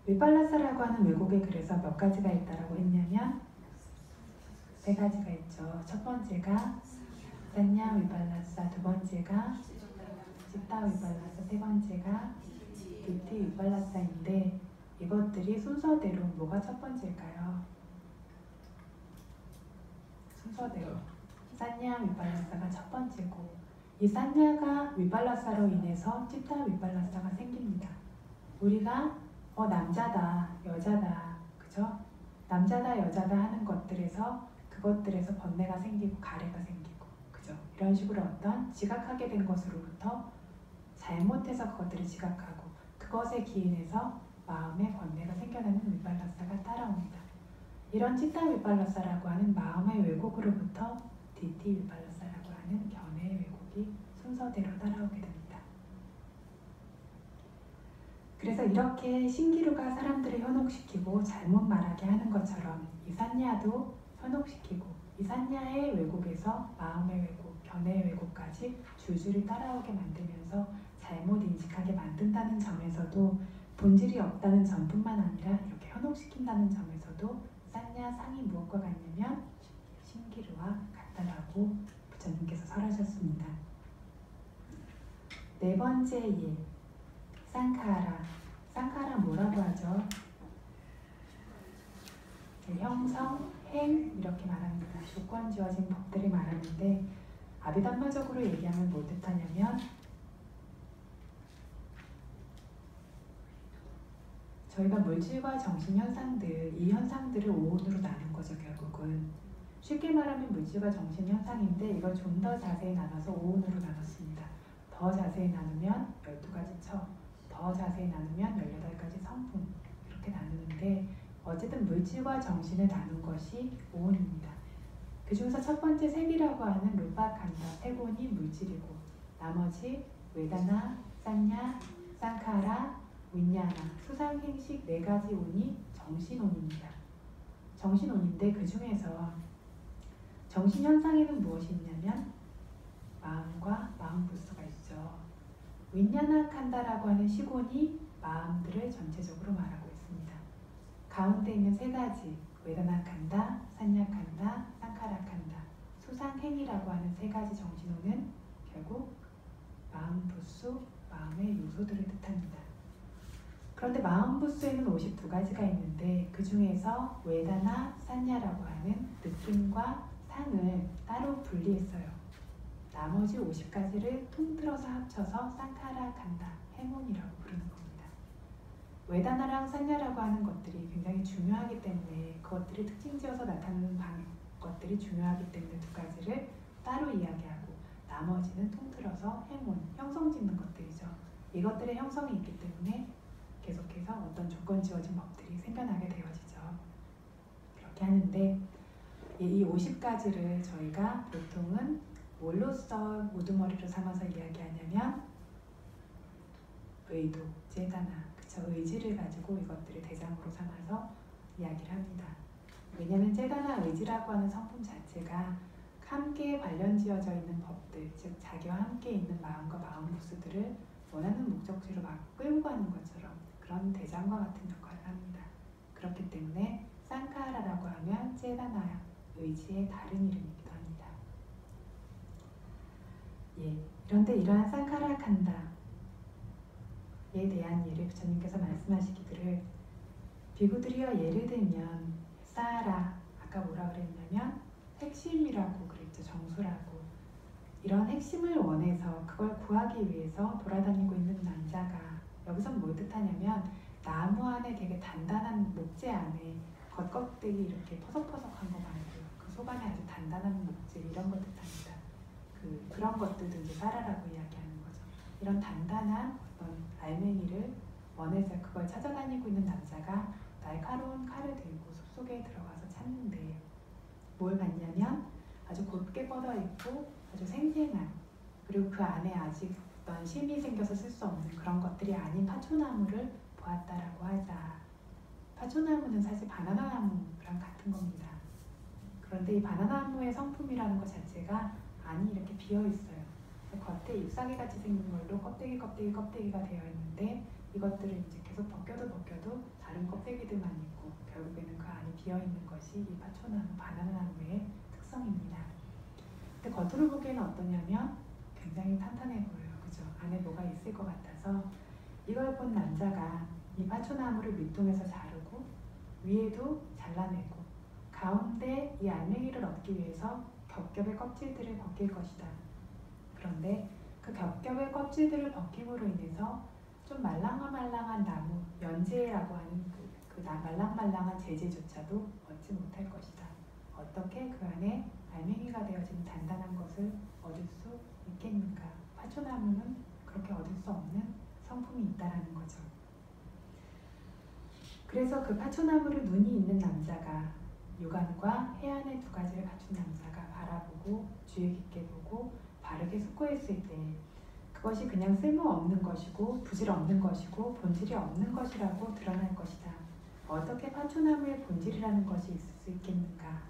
위팔라사라고 하는 왜곡에 그래서 몇 가지가 있다라고 했냐면 3가지가 있죠. 첫 번째가 산냐 위팔라사, 두 번째가 치tta 위팔라사, 세 번째가 디티 위팔라사인데 이것들이 순서대로 뭐가 첫 번째일까요? 순서대로 산냐 위팔라사가 첫 번째고 이 산냐가 위팔라사로 인해서 치tta 위팔라사가 생깁니다. 우리가 남자다, 여자다, 그죠? 남자다, 여자다 하는 것들에서 그것들에서 번뇌가 생기고 가래가 생기고, 그죠? 이런 식으로 어떤 지각하게 된 것으로부터 잘못해서 그것들을 지각하고 그것에 기인해서 마음의 번뇌가 생겨나는 위팔라사가 따라옵니다. 이런 치tta 위팔라사라고 하는 마음의 왜곡으로부터 디티 위팔라사라고 하는 견해의 왜곡이 순서대로 따라오게 됩니다. 그래서 이렇게 신기루가 사람들을 현혹시키고 잘못 말하게 하는 것처럼 이 산냐도 현혹시키고 이 산냐의 왜곡에서 마음의 왜곡, 견해의 왜곡까지 줄줄이 따라오게 만들면서 잘못 인식하게 만든다는 점에서도 본질이 없다는 점뿐만 아니라 이렇게 현혹시킨다는 점에서도 산냐 상이 무엇과 같냐면 신기루와 같다라고 부처님께서 설하셨습니다. 네 번째 일, 쌍카라. 쌍카라 뭐라고 하죠? 형성, 행 이렇게 말합니다. 조건 지어진 법들이 말하는데 아비담마적으로 얘기하면 뭘 뜻하냐면 저희가 물질과 정신 현상들, 이 현상들을 오온으로 나눈 거죠. 결국은 쉽게 말하면 물질과 정신 현상인데 이걸 좀 더 자세히 나눠서 오온으로 나눴습니다. 더 자세히 나누면 12가지 처, 더 자세히 나누면 18가지 성품 이렇게 나누는데 어쨌든 물질과 정신을 나눈 것이 오온입니다. 그 중에서 첫 번째 색이라고 하는 루파칸다, 색온이 물질이고 나머지 웨다나, 산냐, 쌍카라, 윈냐나, 수상행식 4가지 온이 정신온입니다. 정신온인데 그 중에서 정신현상에는 무엇이 있냐면 마음과 마음부스가 있죠. 윈냐나 칸다라고 하는 식온이 마음들을 전체적으로 말하고 있습니다. 가운데 있는 3가지 웨다나 칸다, 산냐 칸다, 상카라 칸다, 수상행이라고 하는 3가지 정신호는 결국 마음 부수, 마음의 요소들을 뜻합니다. 그런데 마음 부수에는 52가지가 있는데 그 중에서 웨다나, 산냐라고 하는 느낌과 상을 따로 분리했어요. 나머지 50가지를 통틀어서 합쳐서 상카라 칸다, 행운이라고 부르는 겁니다. 웨다나랑 산냐라고 하는 것들이 굉장히 중요하기 때문에 그것들이 특징지어서 나타나는 것들이 중요하기 때문에 2가지를 따로 이야기하고 나머지는 통틀어서 행운, 형성 짓는 것들이죠. 이것들의 형성이 있기 때문에 계속해서 어떤 조건 지어진 법들이 생겨나게 되어지죠. 그렇게 하는데 이 50가지를 저희가 보통은 뭘로써 우두머리로 삼아서 이야기하냐면 의도, 제다나, 그쵸? 의지를 가지고 이것들을 대상으로 삼아서 이야기를 합니다. 왜냐하면 제다나 의지라고 하는 성품 자체가 함께 관련 지어져 있는 법들, 즉 자기와 함께 있는 마음과 마음 부스들을 원하는 목적지로 막 끌고 가는 것처럼 그런 대장과 같은 역할을 합니다. 그렇기 때문에 상카라라고 하면 제다나 의지의 다른 이름이기도 합니다. 그런데 이러한 상카라 칸다에 대한 예를 부처님께서 말씀하시기를 비구들이여 예를 들면 사라, 아까 뭐라 그랬냐면 핵심이라고 그랬죠. 정수라고. 이런 핵심을 원해서 그걸 구하기 위해서 돌아다니고 있는 남자가 여기서 뭘 뜻하냐면 나무 안에 되게 단단한 목재 안에 겉껍데기 이렇게 퍼석퍼석한 거 말고요. 그 속 안에 아주 단단한 목재 이런 걸 뜻합니다. 그런 것들도 이제 사라라고 이야기하는 거죠. 이런 단단한 어떤 알맹이를 원해서 그걸 찾아다니고 있는 남자가 날카로운 칼을 들고 숲속에 들어가서 찾는데 뭘 봤냐면 아주 곧게 뻗어 있고 아주 생생한 그리고 그 안에 아직 어떤 심이 생겨서 쓸 수 없는 그런 것들이 아닌 파초나무를 보았다라고 하자. 파초나무는 사실 바나나나무랑 같은 겁니다. 그런데 이 바나나나무의 성품이라는 것 자체가 안이 이렇게 비어있어요. 겉에 잎사귀같이 생긴 걸로 껍데기가 되어 있는데 이것들을 이제 계속 벗겨도 다른 껍데기들만 있고 결국에는 그 안이 비어있는 것이 이 파초나무, 바나나나무의 특성입니다. 근데 겉으로 보기에는 어떠냐면 굉장히 탄탄해 보여요. 그죠? 안에 뭐가 있을 것 같아서 이걸 본 남자가 이 파초나무를 밑동에서 자르고 위에도 잘라내고 가운데 이 알맹이를 얻기 위해서 겹겹의 껍질들을 벗길 것이다. 그런데 그 겹겹의 껍질들을 벗김으로 인해서 좀 말랑말랑한 나무, 연재라고 하는 그 말랑말랑한 재질조차도 얻지 못할 것이다. 어떻게 그 안에 알맹이가 되어진 단단한 것을 얻을 수 있겠는가? 파초나무는 그렇게 얻을 수 없는 성품이 있다라는 거죠. 그래서 그 파초나무를 눈이 있는 남자가 육안과 해안의 2가지를 갖춘 남자가 바라보고 주의 깊게 보고 바르게 숙고했을 때 그것이 그냥 쓸모없는 것이고 부질없는 것이고 본질이 없는 것이라고 드러날 것이다. 어떻게 파초나무의 본질이라는 것이 있을 수 있겠는가?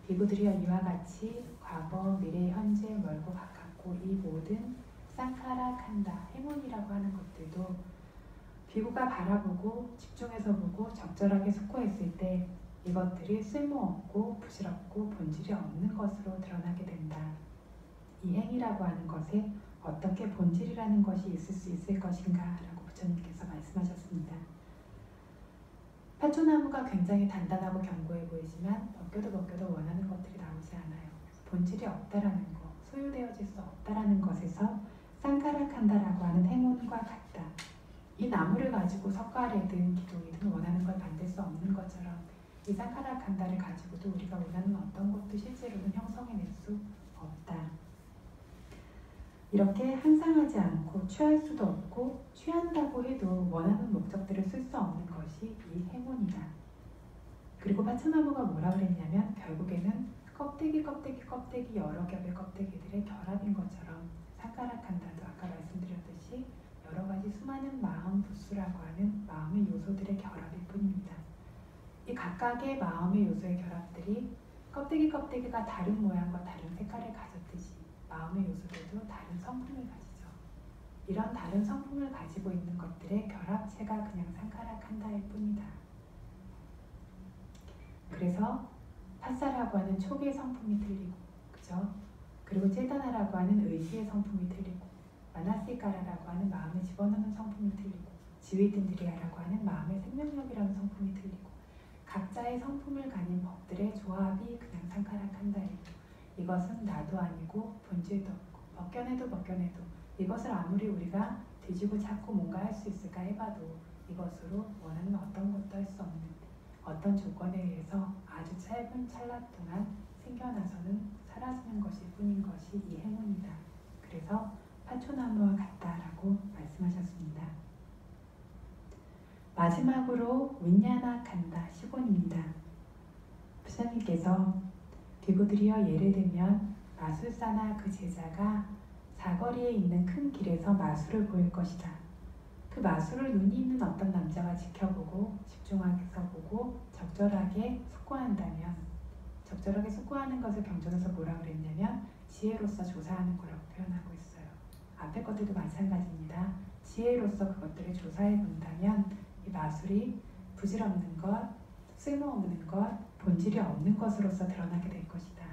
비구들이여 이와 같이 과거, 미래, 현재, 멀고 가깝고 이 모든 상카라 칸다, 행운이라고 하는 것들도 비구가 바라보고 집중해서 보고 적절하게 숙고했을 때 이것들이 쓸모없고 부질없고 본질이 없는 것으로 드러나게 된다. 이 행이라고 하는 것에 어떻게 본질이라는 것이 있을 수 있을 것인가 라고 부처님께서 말씀하셨습니다. 파초나무가 굉장히 단단하고 견고해 보이지만 벗겨도 원하는 것들이 나오지 않아요. 본질이 없다라는 것, 소유되어질 수 없다라는 것에서 상카라칸다라고 하는 행운과 같다. 이 나무를 가지고 석가래든 기둥이든 원하는 걸 만들 수 없는 것처럼 이 상카라칸다를 가지고도 우리가 원하는 어떤 것도 실제로는 형성해낼 수 없다. 이렇게 항상하지 않고 취할 수도 없고 취한다고 해도 원하는 목적들을 쓸 수 없는 것이 이 행운이다. 그리고 파초나무가 뭐라 그랬냐면 결국에는 껍데기 여러 겹의 껍데기들의 결합인 것처럼 상카라칸다도 아까 말씀드렸듯이 여러 가지 수많은 마음 부수라고 하는 마음의 요소들의 결합일 뿐입니다. 이 각각의 마음의 요소의 결합들이 껍데기가 다른 모양과 다른 색깔을 가졌듯이 마음의 요소들도 다른 성품을 가지죠. 이런 다른 성품을 가지고 있는 것들의 결합체가 그냥 상카라칸다일 뿐이다. 그래서 파사라고 하는 촉의 성품이 틀리고, 그죠? 그리고 체다나라고 하는 의지의 성품이 틀리고, 마나시카라라고 하는 마음에 집어넣는 성품이 틀리고, 지위든드리아라고 하는 마음의 생명력이라는 성품이 틀리고, 각자의 성품을 가진 법들의 조합이 그냥 상카라칸다이고, 이것은 나도 아니고 본질도 없고 벗겨내도 이것을 아무리 우리가 뒤지고 찾고 뭔가 할 수 있을까 해봐도 이것으로 원하는 어떤 것도 할 수 없는 어떤 조건에 의해서 아주 짧은 찰나 동안 생겨나서는 사라지는 것일 뿐인 것이 이 행운이다. 그래서 파초나무와 같다라고 말씀하셨습니다. 마지막으로 윈야나 간다 시곤입니다. 부처님께서 비구들이여 예를 들면 마술사나 그 제자가 사거리에 있는 큰 길에서 마술을 보일 것이다. 그 마술을 눈이 있는 어떤 남자가 지켜보고 집중해서 보고 적절하게 숙고한다면, 적절하게 숙고하는 것을 경전에서 뭐라 그랬냐면 지혜로서 조사하는 거라고 표현하고 있어요. 앞에 것들도 마찬가지입니다. 지혜로서 그것들을 조사해 본다면 이 마술이 부질없는 것, 쓸모없는 것, 본질이 없는 것으로서 드러나게 될 것이다.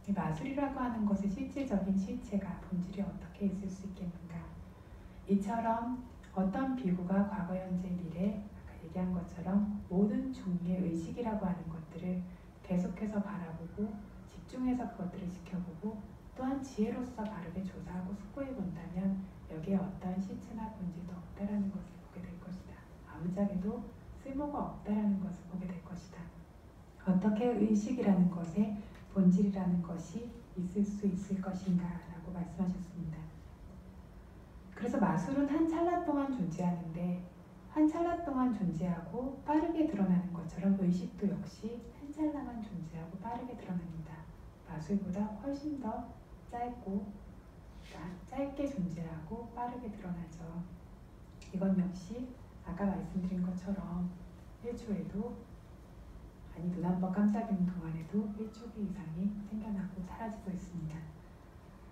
이 마술이라고 하는 것의 실질적인 실체가 본질이 어떻게 있을 수 있겠는가. 이처럼 어떤 비구가 과거, 현재, 미래, 아까 얘기한 것처럼 모든 종류의 의식이라고 하는 것들을 계속해서 바라보고 집중해서 그것들을 지켜보고 또한 지혜로서 바르게 조사하고 숙고해 본다면 여기에 어떠한 실체나 본질도 없다라는 것을 보게 될 것이다. 아무짝에도 쓸모가 없다라는 것을 보게 될 것이다. 어떻게 의식이라는 것에 본질이라는 것이 있을 수 있을 것인가 라고 말씀하셨습니다. 그래서 마술은 한 찰나 동안 존재하는데 한 찰나 동안 존재하고 빠르게 드러나는 것처럼 의식도 역시 한 찰나만 존재하고 빠르게 드러납니다. 마술보다 훨씬 더 짧게 존재하고 빠르게 드러나죠. 이건 역시 아까 말씀드린 것처럼 1초에도 아니 눈 한 번 깜짝이는 동안에도 1초기 이상이 생겨나고 사라지고 있습니다.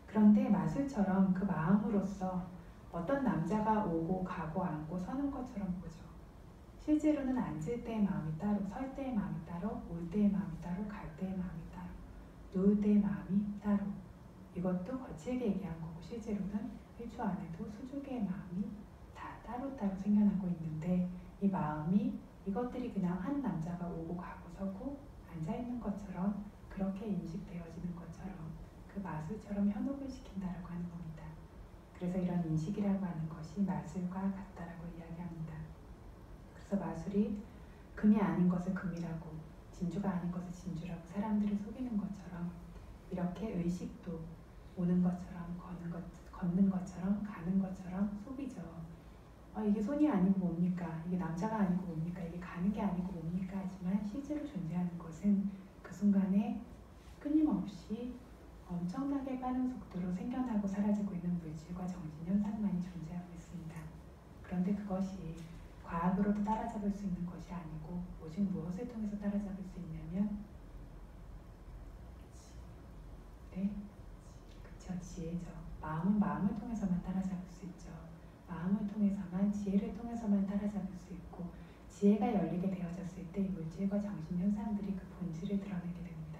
그런데 마술처럼 그 마음으로서 어떤 남자가 오고 가고 앉고 서는 것처럼 보죠. 실제로는 앉을 때의 마음이 따로, 설 때의 마음이 따로, 올 때의 마음이 따로, 갈 때의 마음이 따로, 누울 때의 마음이 따로. 이것도 거칠게 얘기한 거고 실제로는 1초 안에도 수조 개의 마음이 다 따로따로 생겨나고 있는데 이 마음이 이것들이 그냥 한 남자가 오고 가고 서고 앉아있는 것처럼 그렇게 인식되어지는 것처럼 그 마술처럼 현혹을 시킨다라고 하는 겁니다. 그래서 이런 인식이라고 하는 것이 마술과 같다라고 이야기합니다. 그래서 마술이 금이 아닌 것을 금이라고 진주가 아닌 것을 진주라고 사람들을 속이는 것처럼 이렇게 의식도 오는 것처럼 걷는 것처럼 가는 것처럼 속이죠. 이게 손이 아니고 뭡니까? 이게 남자가 아니고 뭡니까? 이게 가는 게 아니고 뭡니까? 하지만 실제로 존재하는 것은 그 순간에 끊임없이 엄청나게 빠른 속도로 생겨나고 사라지고 있는 물질과 정신 현상만이 존재하고 있습니다. 그런데 그것이 과학으로도 따라잡을 수 있는 것이 아니고 오직 무엇을 통해서 따라잡을 수 있냐면 네? 그쵸, 지혜죠. 마음은 마음을 통해서만 따라잡을 수 있죠. 마음을 통해서만, 지혜를 통해서만 따라잡을 수 있고 지혜가 열리게 되어졌을 때 물질과 정신 현상들이 그 본질을 드러내게 됩니다.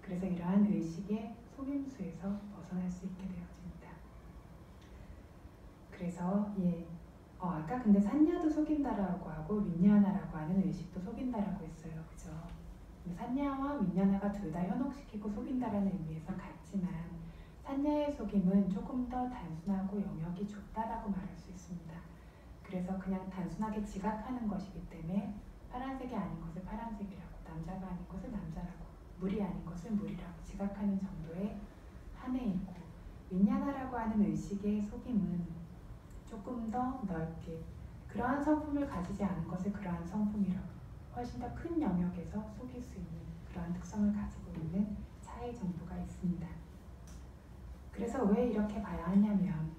그래서 이러한 의식의 속임수에서 벗어날 수 있게 되어집니다. 그래서 아까 근데 산냐도 속인다라고 하고 윈냐나라고 하는 의식도 속인다라고 했어요. 그죠? 산냐와 윈냐나가 둘 다 현혹시키고 속인다라는 의미에서 같지만 산냐의 속임은 조금 더 단순하고 영역이 좁다라고 말할 수 있습니다. 그래서 그냥 단순하게 지각하는 것이기 때문에 파란색이 아닌 것을 파란색이라고, 남자가 아닌 것을 남자라고, 물이 아닌 것을 물이라고 지각하는 정도에 한해 있고, 윈냐나라고 하는 의식의 속임은 조금 더 넓게 그러한 성품을 가지지 않은 것을 그러한 성품이라고, 훨씬 더 큰 영역에서 속일 수 있는 그러한 특성을 가지고 있는 차이 정도가 있습니다. 그래서 왜 이렇게 봐야 하냐면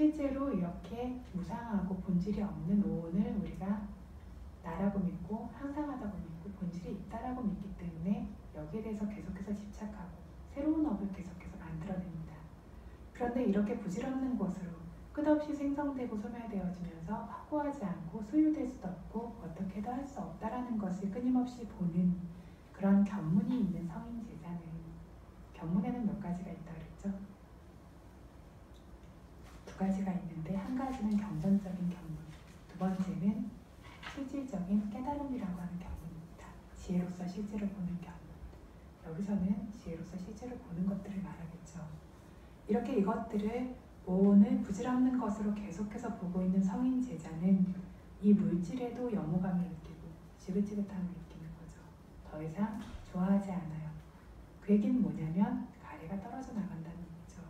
실제로 이렇게 무상하고 본질이 없는 오온을 우리가 나라고 믿고 항상하다고 믿고 본질이 있다라고 믿기 때문에 여기에 대해서 계속해서 집착하고 새로운 업을 계속해서 만들어냅니다. 그런데 이렇게 부질없는 것으로 끝없이 생성되고 소멸되어지면서 확고하지 않고 소유될 수도 없고 어떻게도 할 수 없다라는 것을 끊임없이 보는 그런 견문이 있는 성인 제자는, 견문에는 몇 가지가 있다고 그랬죠? 두 가지가 있는데, 한 가지는 경전적인 견문, 두 번째는 실질적인 깨달음이라고 하는 견문입니다. 지혜로서 실제로 보는 견문. 여기서는 지혜로서 실제로 보는 것들을 말하겠죠. 이렇게 이것들을 오온을 부질없는 것으로 계속해서 보고 있는 성인 제자는 이 물질에도 염호감을 느끼고 지긋지긋함을 느끼는 거죠. 더 이상 좋아하지 않아요. 그 얘기는 뭐냐면 가래가 떨어져 나간다는 얘기죠.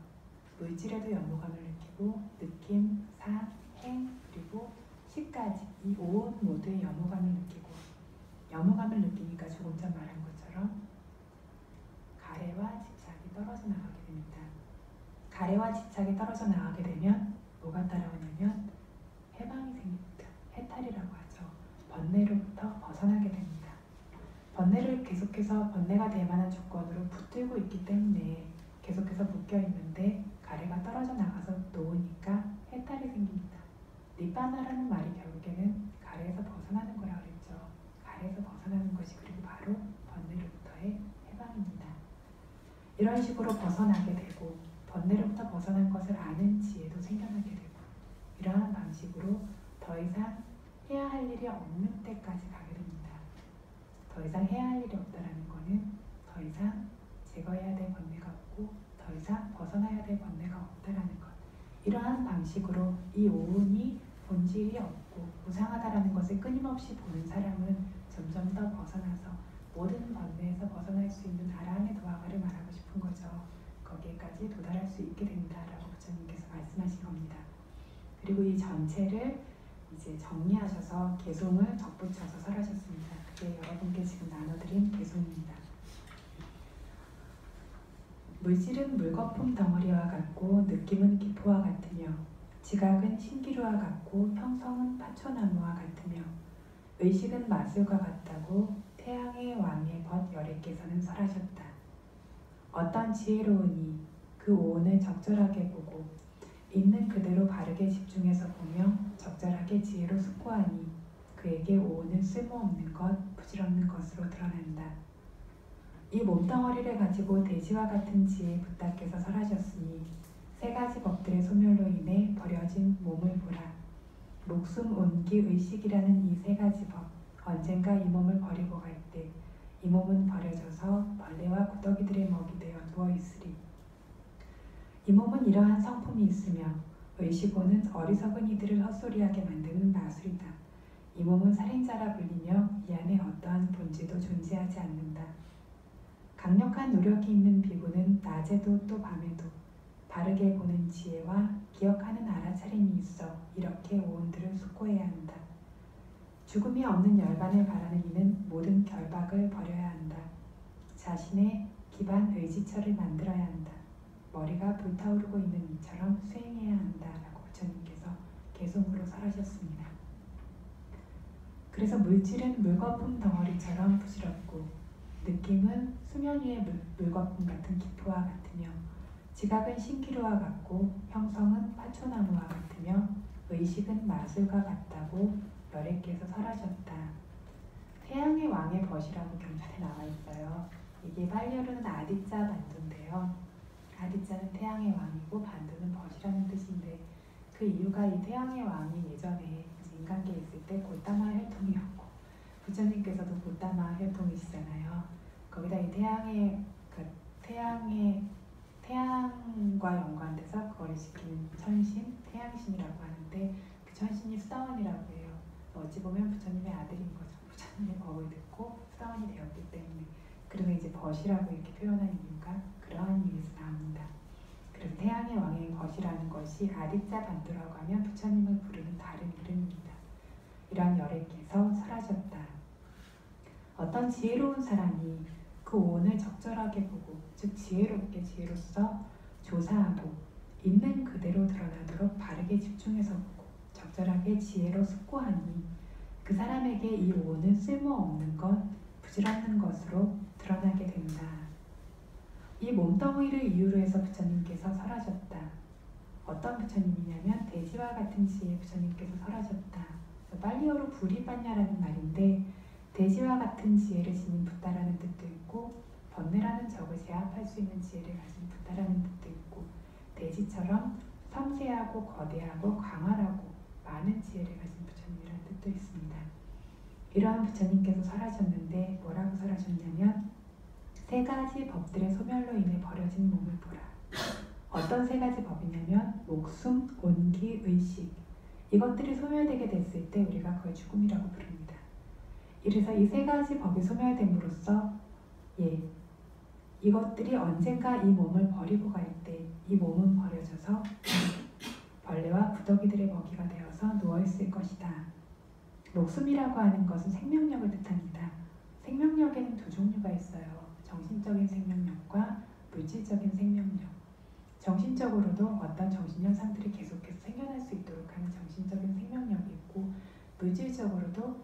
물질에도 염호감을 느끼고 느낌, 상, 행, 그리고 시까지 이 오온 모두의 염호감을 느끼고, 염호감을 느끼니까 조금 전 말한 것처럼 가래와 집착이 떨어져 나가게 됩니다. 가래와 집착이 떨어져 나가게 되면 뭐가 따라오냐면 해방이 생깁니다. 해탈이라고 하죠. 번뇌로부터 벗어나게 됩니다. 번뇌를 계속해서 번뇌가 될 만한 조건으로 붙들고 있기 때문에 계속해서 묶여 있는데 가래가 떨어져 나가서 놓으니까 해탈이 생깁니다. 니바나라는 말이 결국에는 가래에서 벗어나는 거라고 그랬죠. 가래에서 벗어나는 것이 그리고 바로 번뇌로부터의 해방입니다. 이런 식으로 벗어나게 되고 번뇌로부터 벗어난 것을 아는 지혜도 생겨나게 되고, 이러한 방식으로 더 이상 해야 할 일이 없는 때까지 가게 됩니다. 더 이상 해야 할 일이 없다는 것은 더 이상 제거해야 될 번뇌가 없고 더 이상 벗어나야 될 번뇌가 없다는 것. 이러한 방식으로 이 오온이 본질이 없고 무상하다라는 것을 끊임없이 보는 사람은 점점 더 벗어나서 모든 번뇌에서 벗어날 수 있는 아라한의 도화가를 말하고 싶은 거죠. 거기에까지 도달할 수 있게 된다라고 부처님께서 말씀하신 겁니다. 그리고 이 전체를 이제 정리하셔서 개송을 덧붙여서 설하셨습니다. 그게 여러분께 지금 나눠드린 개송입니다. 물질은 물거품 덩어리와 같고 느낌은 기포와 같으며 지각은 신기루와 같고 형성은 파초나무와 같으며 의식은 마술과 같다고 태양의 왕의 벗 열애께서는 설하셨다. 어떤 지혜로우니 그 오온을 적절하게 보고 있는 그대로 바르게 집중해서 보며 적절하게 지혜로 숙고하니 그에게 오온은 쓸모없는 것, 부질없는 것으로 드러난다. 이 몸덩어리를 가지고 돼지와 같은 지혜에 부탁해서 설하셨으니 세 가지 법들의 소멸로 인해 버려진 몸을 보라. 목숨, 온기, 의식이라는 이 세 가지 법, 언젠가 이 몸을 버리고 갈 때 이 몸은 버려져서 벌레와 구더기들의 먹이 되어 누워있으리. 이 몸은 이러한 성품이 있으며 의식오는 어리석은 이들을 헛소리하게 만드는 마술이다. 이 몸은 살인자라 불리며 이 안에 어떠한 본질도 존재하지 않는다. 강력한 노력이 있는 비구는 낮에도 또 밤에도 바르게 보는 지혜와 기억하는 알아차림이 있어 이렇게 오온들을 숙고해야 한다. 죽음이 없는 열반을 바라는 이는 모든 결박을 버려야 한다. 자신의 기반 의지처를 만들어야 한다. 머리가 불타오르고 있는 이처럼 수행해야 한다라고 부처님께서 개송으로 설하셨습니다. 그래서 물질은 물거품 덩어리처럼 부질없고 느낌은 수면 위의 물거품 같은 기포와 같으며 지각은 신기루와 같고 형성은 파초나무와 같으며 의식은 마술과 같다고 열애께서 설하셨다. 태양의 왕의 벗이라고 경전에 나와 있어요. 이게 발열은 아디짜 반도인데요. 아디짜는 태양의 왕이고 반도는 벗이라는 뜻인데, 그 이유가 이 태양의 왕이 예전에 인간계에 있을 때 고따마 혈통이었고 부처님께서도 고따마 혈통이시잖아요. 거기다 이 태양과 연관돼서 그걸 지키는 천신, 태양신이라고 하는데 그 천신이 수다원이라고 해요. 어찌 보면 부처님의 아들인 거죠. 부처님의 법을 듣고 수다원이 되었기 때문에. 그래서 이제 벗이라고 이렇게 표현한 이유가 그러한 이유에서 나옵니다. 그래서 태양의 왕의 벗이라는 것이 아디짜 반도라고 하면 부처님을 부르는 다른 이름입니다. 이러한 열애께서 설하셨다. 어떤 지혜로운 사람이 그 오온을 적절하게 보고, 즉 지혜롭게 지혜로서 조사하고 있는 그대로 드러나도록 바르게 집중해서 보고 적절하게 지혜로 숙고하니 그 사람에게 이 오는 쓸모없는 것, 부질없는 것으로 드러나게 된다. 이 몸덩이를 이유로 해서 부처님께서 설하셨다. 어떤 부처님이냐면 돼지와 같은 지혜의 부처님께서 설하셨다. 빨리어로 부리빠냐라는 말인데 돼지와 같은 지혜를 지닌 붓다라는 뜻도 있고 번뇌라는 적을 제압할 수 있는 지혜를 가진 붓다라는 뜻도 있고 돼지처럼 섬세하고 거대하고 광활하고 많은 지혜를 가진 부처님이라는 뜻도 있습니다. 이러한 부처님께서 설하셨는데 뭐라고 설하셨냐면 세 가지 법들의 소멸로 인해 버려진 몸을 보라. 어떤 세 가지 법이냐면 목숨, 온기, 의식. 이것들이 소멸되게 됐을 때 우리가 그걸 죽음이라고 부릅니다. 이래서 이 세 가지 법이 소멸됨으로써 이것들이 언젠가 이 몸을 버리고 갈 때 이 몸은 버려져서 벌레와 구더기들의 먹이가 되어서 누워있을 것이다. 목숨이라고 하는 것은 생명력을 뜻합니다. 생명력에는 두 종류가 있어요. 정신적인 생명력과 물질적인 생명력. 정신적으로도 어떤 정신현상들이 계속해서 생겨날 수 있도록 하는 정신적인 생명력이 있고 물질적으로도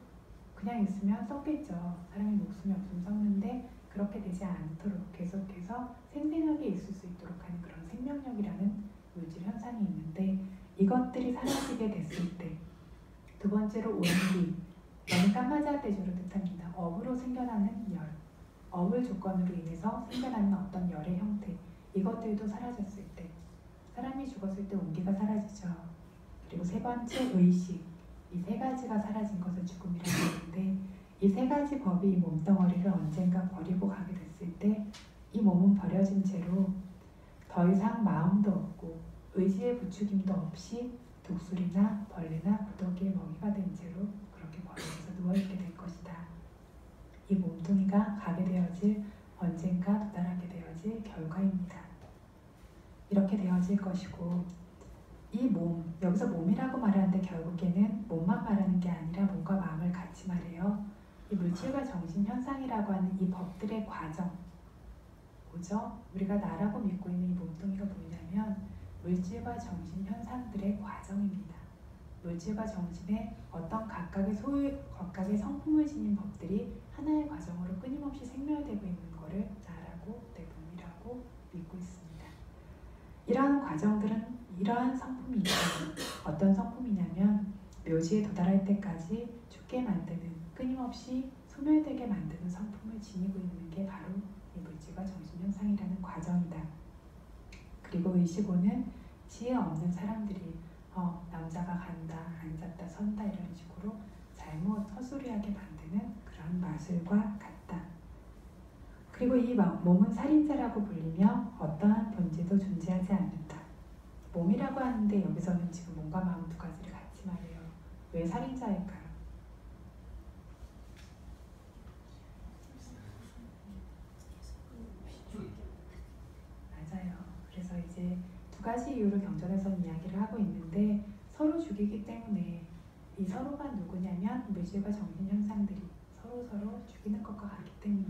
그냥 있으면 썩겠죠. 사람이 목숨이 없으면 썩는데 그렇게 되지 않도록 계속해서 생생하게 있을 수 있도록 하는 그런 생명력이라는 물질 현상이 있는데 이것들이 사라지게 됐을 때 두 번째로 온기, 이는 까마자대조를 뜻합니다. 업으로 생겨나는 열, 업을 조건으로 인해서 생겨나는 어떤 열의 형태 이것들도 사라졌을 때 사람이 죽었을 때 온기가 사라지죠. 그리고 세 번째 의식, 이 세 가지가 사라진 것을 죽음이라고 하는데 이 세 가지 법이 이 몸덩어리를 언젠가 버리고 가게 됐을 때 이 몸은 버려진 채로 더 이상 마음도 없고 의지의 부추김도 없이 독수리나 벌레나 구더기의 먹이가 된 채로 그렇게 버려져서 누워있게 될 것이다. 이 몸뚱이가 가게 되어질 언젠가 도달하게 되어질 결과입니다. 이렇게 되어질 것이고 이 몸, 여기서 몸이라고 말하는데 결국에는 몸만 말하는 게 아니라 몸과 마음을 같이 말해요. 이 물질과 정신 현상이라고 하는 이 법들의 과정, 뭐죠? 우리가 나라고 믿고 있는 이 몸뚱이가 뭐냐면 물질과 정신 현상들의 과정입니다. 물질과 정신의 어떤 각각의 성품을 지닌 법들이 하나의 과정으로 끊임없이 생멸되고 있는 것을 나라고 내 몸이라고 믿고 있습니다. 이러한 과정들은 이러한 성품이 있어요. 어떤 성품이냐면 묘지에 도달할 때까지 죽게 만드는 끊임없이 소멸되게 만드는 성품을 지니고 있는 게 바로 이 물질과 정신 현상이라는 과정이다. 그리고 의식오는 지혜 없는 사람들이 남자가 간다, 앉았다, 선다 이런 식으로 잘못 허술하게 만드는 그런 마술과 같다. 그리고 이 몸은 살인자라고 불리며 어떠한 본질도 존재하지 않는다. 몸이라고 하는데 여기서는 지금 몸과 마음 두 가지를 같이 말해요. 왜 살인자일까요? 맞아요. 그래서 이제 두 가지 이유로 경전에서는 이야기를 하고 있는데 서로 죽이기 때문에 이 서로가 누구냐면 물질과 정신 현상들이 서로 죽이는 것과 같기 때문에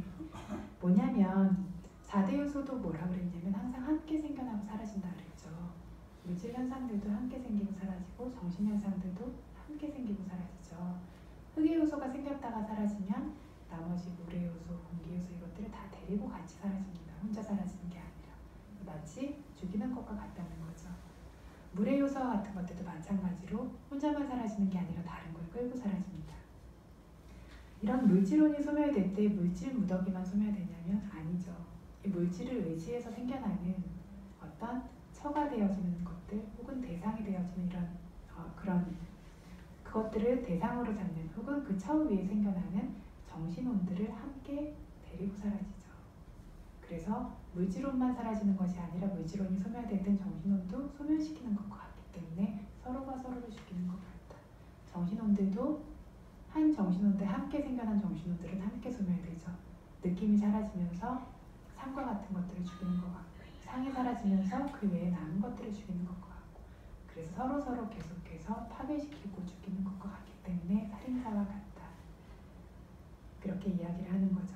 뭐냐면 4대 요소도 뭐라 그랬냐면 항상 함께 생겨나고 사라진다 그랬죠. 물질 현상들도 함께 생기고 사라지고 정신 현상들도 함께 생기고 사라지죠. 흑의 요소가 생겼다가 사라지면 나머지 물의 요소, 공기 요소 이것들을 다 데리고 같이 사라집니다. 혼자 사라지는 게 아니라 마치 죽이는 것과 같다는 거죠. 물의 요소와 같은 것들도 마찬가지로 혼자만 사라지는 게 아니라 다른 걸 끌고 사라집니다. 이런 물질론이 소멸될 때 물질 무더기만 소멸되냐면 아니죠. 이 물질을 의지해서 생겨나는 어떤 처가 되어지는 것들 혹은 대상이 되어지는 이런 그런 그것들을 대상으로 잡는 혹은 그 처 위에 생겨나는 정신혼들을 함께 데리고 사라지죠. 그래서 물질혼만 사라지는 것이 아니라 물질혼이 소멸될 땐 정신혼도 소멸시키는 것과 같기 때문에 서로가 서로를 죽이는 것 같다. 정신혼들도 한 정신혼들 함께 생겨난 정신혼들은 함께 소멸되죠. 느낌이 사라지면서 상과 같은 것들을 죽이는 것 같고 상이 사라지면서 그 외에 남은 것들을 죽이는 것과 같고 그래서 서로 계속해서 파괴시키고 죽이는 것과 같기 때문에 살인자와 같다. 그렇게 이야기를 하는 거죠.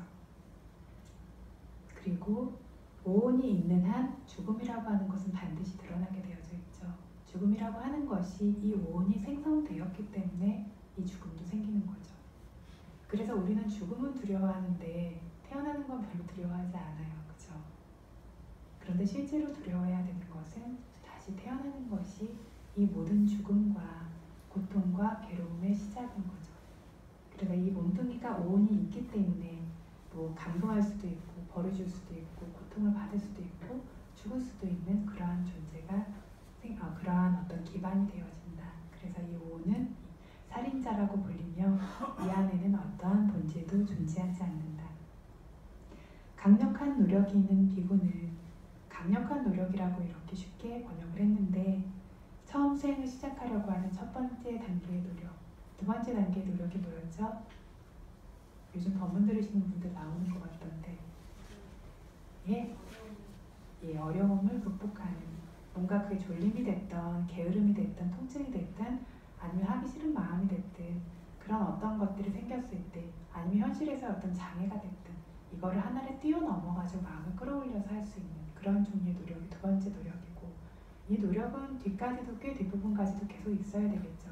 그리고 오온이 있는 한 죽음이라고 하는 것은 반드시 드러나게 되어져 있죠. 죽음이라고 하는 것이 이 오온이 생성되었기 때문에 이 죽음도 생기는 거죠. 그래서 우리는 죽음은 두려워하는데 태어나는 건 별로 두려워하지 않아요. 그죠? 그런데 실제로 두려워해야 되는 것은 다시 태어나는 것이 이 모든 죽음과 고통과 괴로움의 시작인 거죠. 그래서 이 몸뚱이가 오온이 있기 때문에 뭐 감동할 수도 있고 벌을 줄 수도 있고 고통을 받을 수도 있고 죽을 수도 있는 그러한 존재가 그러한 어떤 기반이 되어진다. 그래서 이 오온은 살인자라고 불리며 이 안에는 어떠한 본질도 존재하지 않는다. 강력한 노력이 있는 비구는 강력한 노력이라고 이렇게 쉽게 번역을 했는데 처음 수행을 시작하려고 하는 첫 번째 단계의 노력, 두 번째 단계의 노력이 뭐였죠? 요즘 법문 들으시는 분들 나오는 것 같던데 예, 어려움을 극복하는 뭔가 그게 졸림이 됐던 게으름이 됐던 통증이 됐든 아니면 하기 싫은 마음이 됐든 그런 어떤 것들이 생겼을 때 아니면 현실에서 어떤 장애가 됐든 이거를 하나를 뛰어넘어가지고 마음을 끌어올려서 할 수 있는 그런 종류의 노력이 두 번째 노력이고 이 노력은 뒤까지도 꽤 뒷부분까지도 계속 있어야 되겠죠.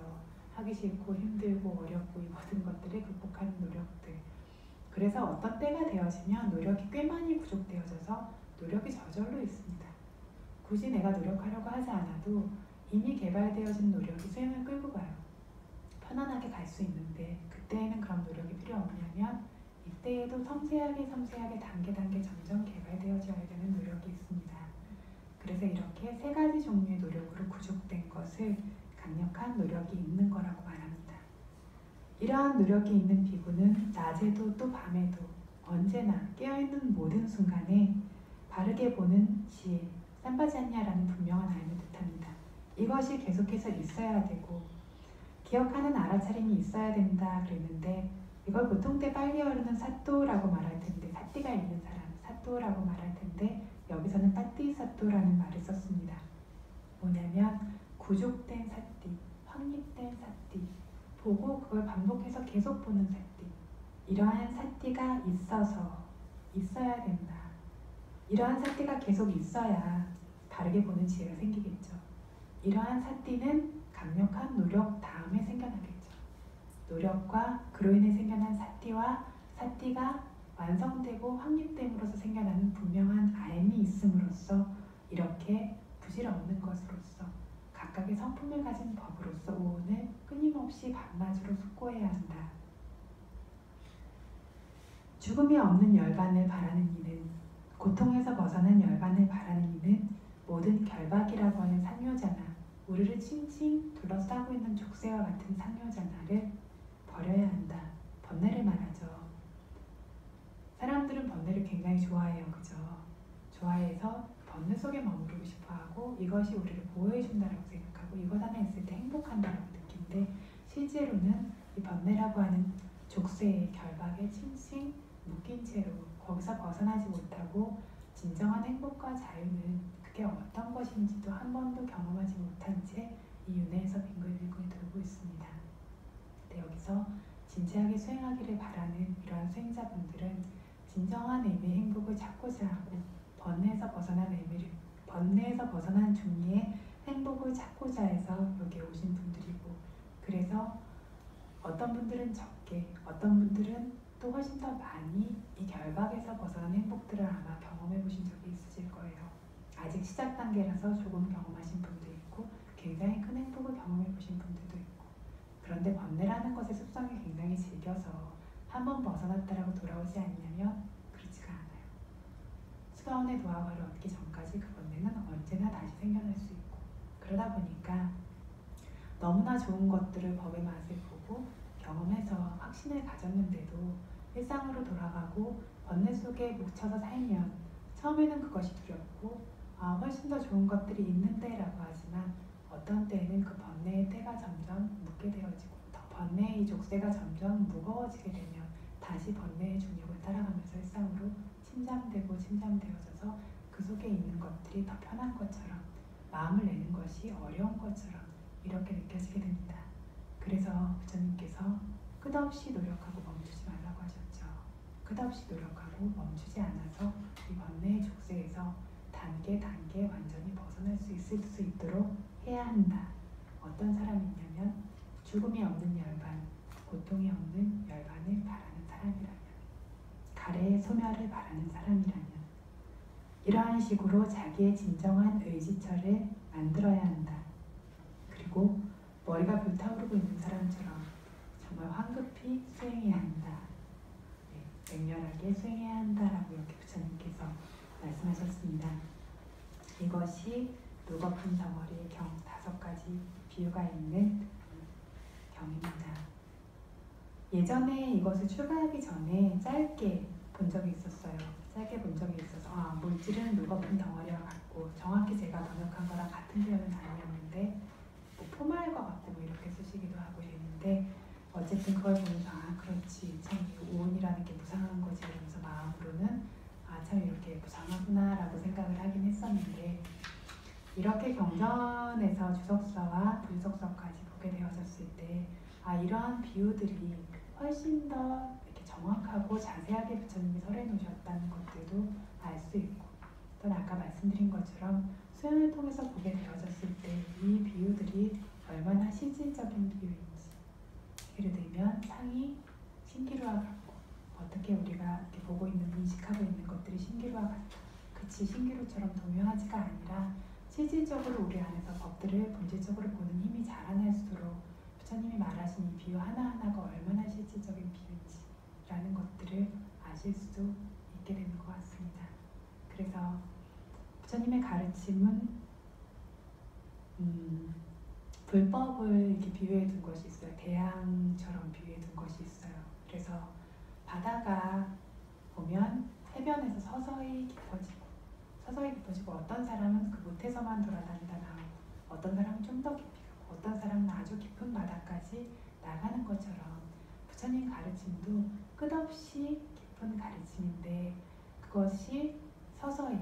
하기 싫고 힘들고 어렵고 이 모든 것들을 극복하는 노력들. 그래서 어떤 때가 되어지면 노력이 꽤 많이 부족되어져서 노력이 저절로 있습니다. 굳이 내가 노력하려고 하지 않아도 이미 개발되어진 노력이 수행을 끌고 가요. 편안하게 갈 수 있는데 그때에는 그런 노력이 필요 없냐면 이때에도 섬세하게 단계 점점 개발되어져야 되는 노력이 있습니다. 그래서 이렇게 세 가지 종류의 노력으로 구족된 것을 강력한 노력이 있는 거라고 말합니다. 이러한 노력이 있는 비구는 낮에도 또 밤에도 언제나 깨어있는 모든 순간에 바르게 보는 지혜, 삼바자냐라는 분명한 알을 뜻합니다. 이것이 계속해서 있어야 되고 기억하는 알아차림이 있어야 된다 그랬는데 이걸 보통 때 빨리 흐르는 사또라고 말할 텐데 사띠가 있는 사람, 사또라고 말할 텐데 여기서는 빠띠사또라는 말을 썼습니다. 뭐냐면 구족된 사띠, 확립된 사띠, 보고 그걸 반복해서 계속 보는 사띠. 이러한 사띠가 있어야 된다. 이러한 사띠가 계속 있어야 바르게 보는 지혜가 생기겠죠. 이러한 사띠는 강력한 노력 다음에 생겨나겠죠. 노력과 그로 인해 생겨난 사띠와 사띠가 완성되고 확립됨으로써 생겨나는 분명한 알미 있음으로써 이렇게 부질없는 것으로서 각각의 성품을 가진 법으로서 오온을 끊임없이 밤낮으로 숙고해야 한다. 죽음이 없는 열반을 바라는 이는 고통에서 벗어난 열반을 바라는 이는 모든 결박이라고 하는 상요자나 우리를 칭칭 둘러싸고 있는 족쇄와 같은 상요자나를 버려야 한다. 번뇌를 말하죠. 사람들은 번뇌를 굉장히 좋아해요. 그죠? 좋아해서 번뇌 속에 머무르고 싶어하고 이것이 우리를 보호해준다고 생각하고 이것 하나 있을 때 행복한다고 느끼는데 실제로는 이 번뇌라고 하는 족쇄의 결박에 칭칭 묶인 채로 거기서 벗어나지 못하고 진정한 행복과 자유는 그게 어떤 것인지도 한 번도 경험하지 못한 채 이 윤회에서 빙글빙글 돌고 있습니다. 근데 여기서 진지하게 수행하기를 바라는 이러한 수행자분들은 진정한 의미의 행복을 찾고자 하고 번뇌에서 벗어난 종류의 행복을 찾고자 해서 여기에 오신 분들이고 그래서 어떤 분들은 적게 어떤 분들은 또 훨씬 더 많이 이 결박에서 벗어난 행복들을 아마 경험해 보신 적이 있으실 거예요. 아직 시작 단계라서 조금 경험하신 분도 있고 굉장히 큰 행복을 경험해 보신 분들도 있고 그런데 번뇌라는 것의 습성이 굉장히 질겨서 한번 벗어났다라고 돌아오지 않냐면 그렇지가 않아요. 수가원의 도화과를 얻기 전까지 그 번뇌는 언제나 다시 생겨날 수 있고 그러다 보니까 너무나 좋은 것들을 법의 맛을 보고 경험해서 확신을 가졌는데도 일상으로 돌아가고 번뇌 속에 묻혀서 살면 처음에는 그것이 두렵고 훨씬 더 좋은 것들이 있는데 라고 하지만 어떤 때에는 그 번뇌의 때가 점점 묻게 되어지고 더 번뇌의 족쇄가 점점 무거워지게 되면 다시 번뇌의 중력을 따라가면서 일상으로 침잠되어져서 그 속에 있는 것들이 더 편한 것처럼 마음을 내는 것이 어려운 것처럼 이렇게 느껴지게 됩니다. 그래서 부처님께서 끝없이 노력하고 멈추지 말라고 하셨죠. 끝없이 노력하고 멈추지 않아서 이 번뇌의 족쇄에서 단계 완전히 벗어날 수 있을 수 있도록 해야 한다. 어떤 사람이냐면 죽음이 없는 열반, 고통이 없는 열반을 바라는 사람이라면, 가래의 소멸을 바라는 사람이라면, 이러한 식으로 자기의 진정한 의지처를 만들어야 한다. 그리고 머리가 불타오르고 있는 사람처럼 정말 황급히 수행해야 한다. 맹렬하게 수행해야 한다라고 이렇게 부처님께서 말씀하셨습니다. 이것이 물거품 덩어리의 경 5가지 비유가 있는 경입니다. 예전에 이것을 출가하기 전에 짧게 본 적이 있었어요. 짧게 본 적이 있어서 물질은 물거품 덩어리와 같고, 정확히 제가 번역한 거랑 같은 표현은 아니었는데 뭐 포말과 같고 뭐 이렇게 쓰시기도 하고 이랬는데, 어쨌든 그걸 보면서 그렇지, 참 오온이라는 게 무상한 거지 이러면서 마음으로는 참 이렇게 무상하구나 라고 생각을 하긴 했었는데, 이렇게 경전에서 주석서와 부주석서까지 보게 되어졌을 때 이러한 비유들이 훨씬 더 이렇게 정확하고 자세하게 부처님이 설해 놓으셨다는 것들도 알 수 있고, 또 아까 말씀드린 것처럼 수행을 통해서 보게 되어졌을 때 이 비유들이 얼마나 실질적인 비유인지, 예를 들면 상이 신기루와 같고, 어떻게 우리가 이렇게 보고 있는, 인식하고 있는 것들이 신기루와 같다. 그치, 신기루처럼 동요하지가 아니라 실질적으로 우리 안에서 법들을 본질적으로 보는 힘이 자라날수록 부처님이 말하신 이 비유 하나하나가 얼마나 실질적인 비유인지라는 것들을 아실 수 있게 되는 것 같습니다. 그래서 부처님의 가르침은 불법을 이렇게 비유해 둔 것이 있어요. 대양처럼 비유해 둔 것이 있어요. 그래서 바다가 보면 해변에서 서서히 깊어지고 어떤 사람은 그 못에서만 돌아다니다 나오고, 어떤 사람은 좀 더 깊이 가고, 어떤 사람은 아주 깊은 바다까지 나가는 것처럼 부처님 가르침도 끝없이 깊은 가르침인데, 그것이 서서히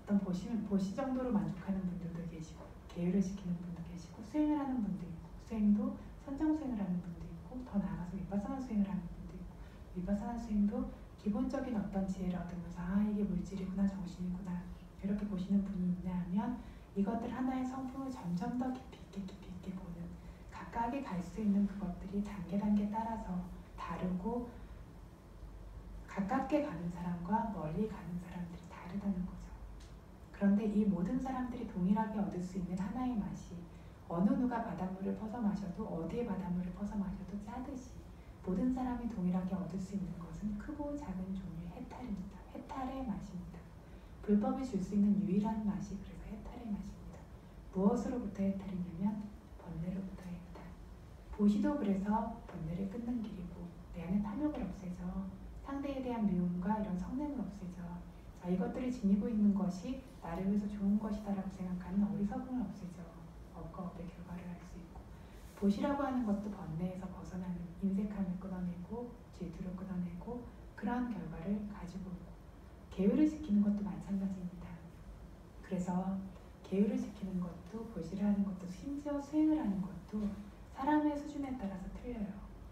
어떤 보시 정도로 만족하는 분들도 계시고, 계율을 지키는 분도 계시고, 수행을 하는 분도 있고, 수행도 선정 수행을 하는 분도 있고, 더 나아가서 위파사나 수행을 하는 분도 있고, 위파사나 수행도 기본적인 어떤 지혜를 얻으면서 이게 물질이구나, 정신이구나 이렇게 보시는 분이 있냐 하면, 이것들 하나의 성품을 점점 더 깊이 있게 보는, 각각이 갈 수 있는 그것들이 단계 따라서 다르고, 가깝게 가는 사람과 멀리 가는 사람들이 다르다는 거죠. 그런데 이 모든 사람들이 동일하게 얻을 수 있는 하나의 맛이, 어느 누가 바닷물을 퍼서 마셔도, 어디에 바닷물을 퍼서 마셔도 짜듯이 모든 사람이 동일하게 얻을 수 있는 것은 크고 작은 종류의 해탈입니다. 해탈의 맛입니다. 불법이 줄 수 있는 유일한 맛이 그래서 해탈의 맛입니다. 무엇으로부터 해탈이냐면 번뇌로부터 해탈. 보시도 그래서 번뇌를 끊는 길이고, 내 안에 탐욕을 없애죠. 상대에 대한 미움과 이런 성냄을 없애죠. 이것들을 지니고 있는 것이 나를 위해서 좋은 것이다 라고 생각하는 어리석음을 없애죠. 업과 업의 결과를 알 수 있고, 보시라고 하는 것도 번뇌에서 벗어나는, 인색함을 끊어내고 질투를 끊어내고 그러한 결과를 가지고 있고, 계율을 지키는 것도 마찬가지입니다. 그래서 계율을 지키는 것도, 보시를 하는 것도, 심지어 수행을 하는 것도 사람의 수준에 따라서 틀려요.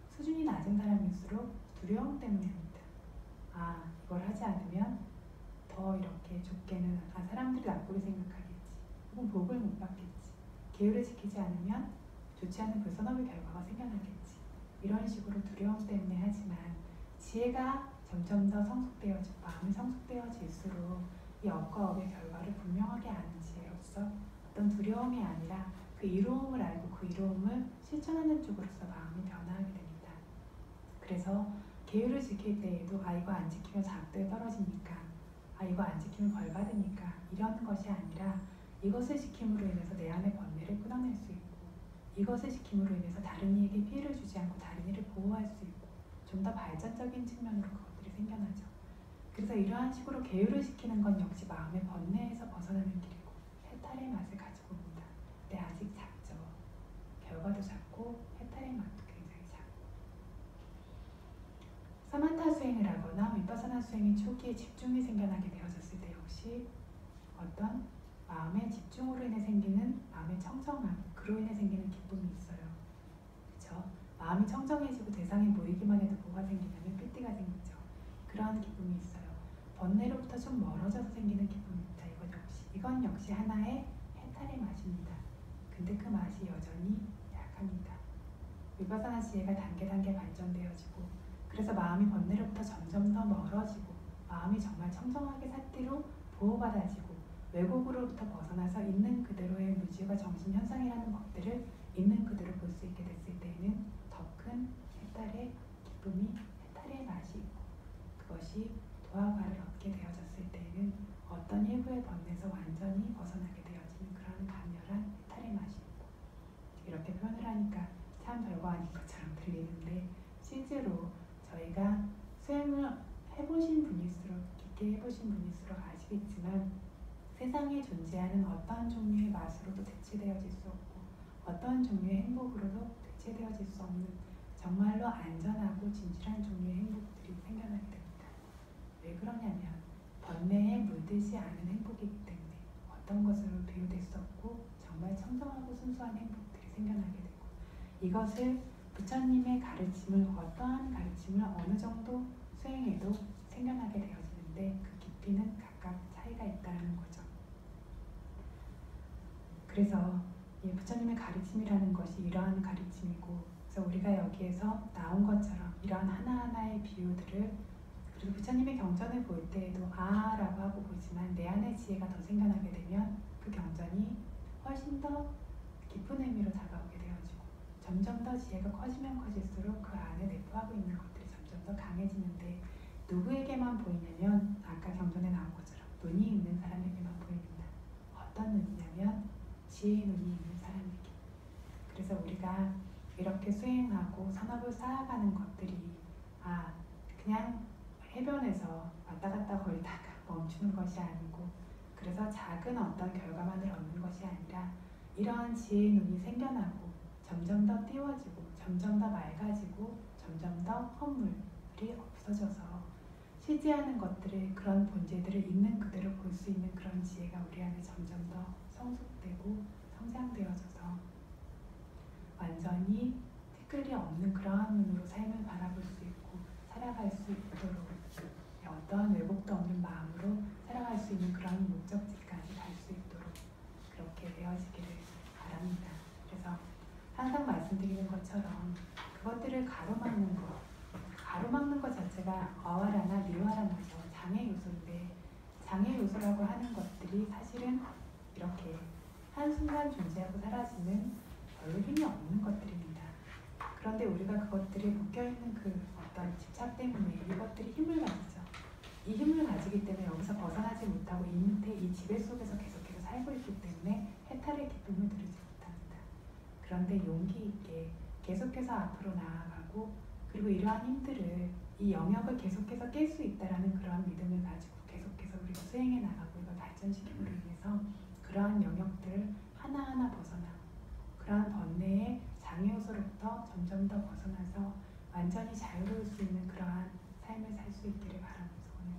수준이 낮은 사람일수록 두려움 때문입니다. 이걸 하지 않으면 더 이렇게 좁게는 사람들이 나쁘게 생각하겠지, 혹은 복을 못 받겠지, 계율을 지키지 않으면 좋지 않은 불선업의 결과가 생겨나겠지, 이런 식으로 두려움 때문에 하지만, 지혜가 점점 더 성숙되어지고 마음이 성숙되어질수록 이 업과 업의 결과를 분명하게 아는 지혜로서 어떤 두려움이 아니라 그 이로움을 알고 그 이로움을 실천하는 쪽으로서 마음이 변화하게 됩니다. 그래서 계율을 지킬 때에도 이거 안 지키면 자학도에 떨어지니까, 이거 안 지키면 벌 받으니까, 이런 것이 아니라 이것을 지킴으로 인해서 내 안의 번뇌를 끊어낼 수 있고, 이것을 지킴으로 인해서 다른 이에게 피해를 주지 않고 다른 이를 보호할 수 있고, 좀 더 발전적인 측면으로 그것들이 생겨나죠. 그래서 이러한 식으로 계율을 지키는 건 역시 마음의 번뇌에서 벗어나는 길이고, 해탈의 맛을 가지고 옵니다. 근데 아직 작죠. 결과도 작고 해탈의 맛도 굉장히 작고. 사마타 수행을 하거나 위파사나 수행의 초기에 집중이 생겨나게 되어졌을 때 역시 어떤 마음의 집중으로 인해 생기는 마음의 청정함, 그로 인해 생기는 기쁨이 있어요. 그렇죠? 마음이 청정해지고 대상에 모이기만 해도 뭐가 생기냐면 삐띠가 생기죠. 그러한 기쁨이 있어요. 번뇌로부터 좀 멀어져서 생기는 기쁨입니다. 이건 역시 이건 역시 하나의 해탈의 맛입니다. 근데 그 맛이 여전히 약합니다. 위파사나 지혜가 단계 발전되어지고 그래서 마음이 번뇌로부터 점점 더 멀어지고 마음이 정말 청정하게 삿대로 보호받아지고 왜곡으로부터 벗어나서 있는 그대로의 무지와 정신 현상이라는 것들을 있는 그대로 볼 수 있게 됐을 때에는 더 큰 해탈의 기쁨이 해탈의 맛이 있고 그것이 도화과를 얻게 되어졌을 때에는 어떤 일부의 번뇌에서 완전히 벗어나게 되어지는 그런 강렬한 해탈의 맛이 있고 이렇게 표현을 하니까 참 별거 아닌 것처럼 들리는데 실제로 저희가 수행을 해보신 분일수록 깊게 해보신 분일수록 아시겠지만 세상에 존재하는 어떤 종류의 맛으로도 대체되어질 수 없고 어떤 종류의 행복으로도 대체되어질 수 없는 정말로 안전하고 진실한 종류의 행복들이 생겨나게 됩니다. 왜 그러냐면 번뇌에 물들지 않은 행복이기 때문에 어떤 것으로 비유될 수 없고 정말 청정하고 순수한 행복들이 생겨나게 되고 이것을 부처님의 가르침을 어떠한 가르침을 어느 정도 수행해도 생겨나게 되어지는데 그 깊이는 각각 차이가 있다는 거죠. 그래서 이 부처님의 가르침이라는 것이 이러한 가르침이고 그래서 우리가 여기에서 나온 것처럼 이러한 하나하나의 비유들을 그리고 부처님의 경전을 볼 때에도 라고 하고 보지만 내 안의 지혜가 더 생겨나게 되면 그 경전이 훨씬 더 깊은 의미로 다가오게 되어지고 점점 더 지혜가 커지면 커질수록 그 안에 내포하고 있는 것들이 점점 더 강해지는데 누구에게만 보이냐면 아까 경전에 나온 것처럼 눈이 있는 사람에게만 보입니다. 어떤 눈이냐면 지혜의 눈이 있는 사람에게. 그래서 우리가 이렇게 수행하고 산업을 쌓아가는 것들이 그냥 해변에서 왔다 갔다 거리다가 멈추는 것이 아니고 그래서 작은 어떤 결과만을 얻는 것이 아니라 이러한 지혜의 눈이 생겨나고 점점 더 띄워지고 점점 더 맑아지고 점점 더 헛물이 없어져서 실제하는 것들을 그런 본질들을 있는 그대로 볼 수 있는 그런 지혜가 우리 안에 점점 더 성숙되고 성장되어져서 완전히 티끌이 없는 그러한 눈으로 삶을 바라볼 수 있고 살아갈 수 있도록 어떠한 왜곡도 없는 마음으로 살아갈 수 있는 그런 목적지까지 갈 수 있도록 그렇게 되어지기를 바랍니다. 그래서 항상 말씀드리는 것처럼 그것들을 가로막는 것 자체가 어와라나 니와라나서 장애 요소인데 장애 요소라고 하는 것들이 사실은 이렇게 한순간 존재하고 사라지는 별로 힘이 없는 것들입니다. 그런데 우리가 그것들이 묶여있는 그 어떤 집착 때문에 이것들이 힘을 가지죠. 이 힘을 가지기 때문에 여기서 벗어나지 못하고 이 밑에 이 지배 속에서 계속해서 살고 있기 때문에 해탈의 기쁨을 누리지 못합니다. 그런데 용기 있게 계속해서 앞으로 나아가고 그리고 이러한 힘들을 이 영역을 계속해서 깰 수 있다는 그러한 믿음을 가지고 계속해서 우리가 수행해 나가고 이걸 발전시킴으로 인해서 그러한 영역들을 하나하나 벗어나고 그러한 번뇌의 장애 요소로부터 점점 더 벗어나서 완전히 자유로울 수 있는 그러한 삶을 살 수 있기를 바라면서 오늘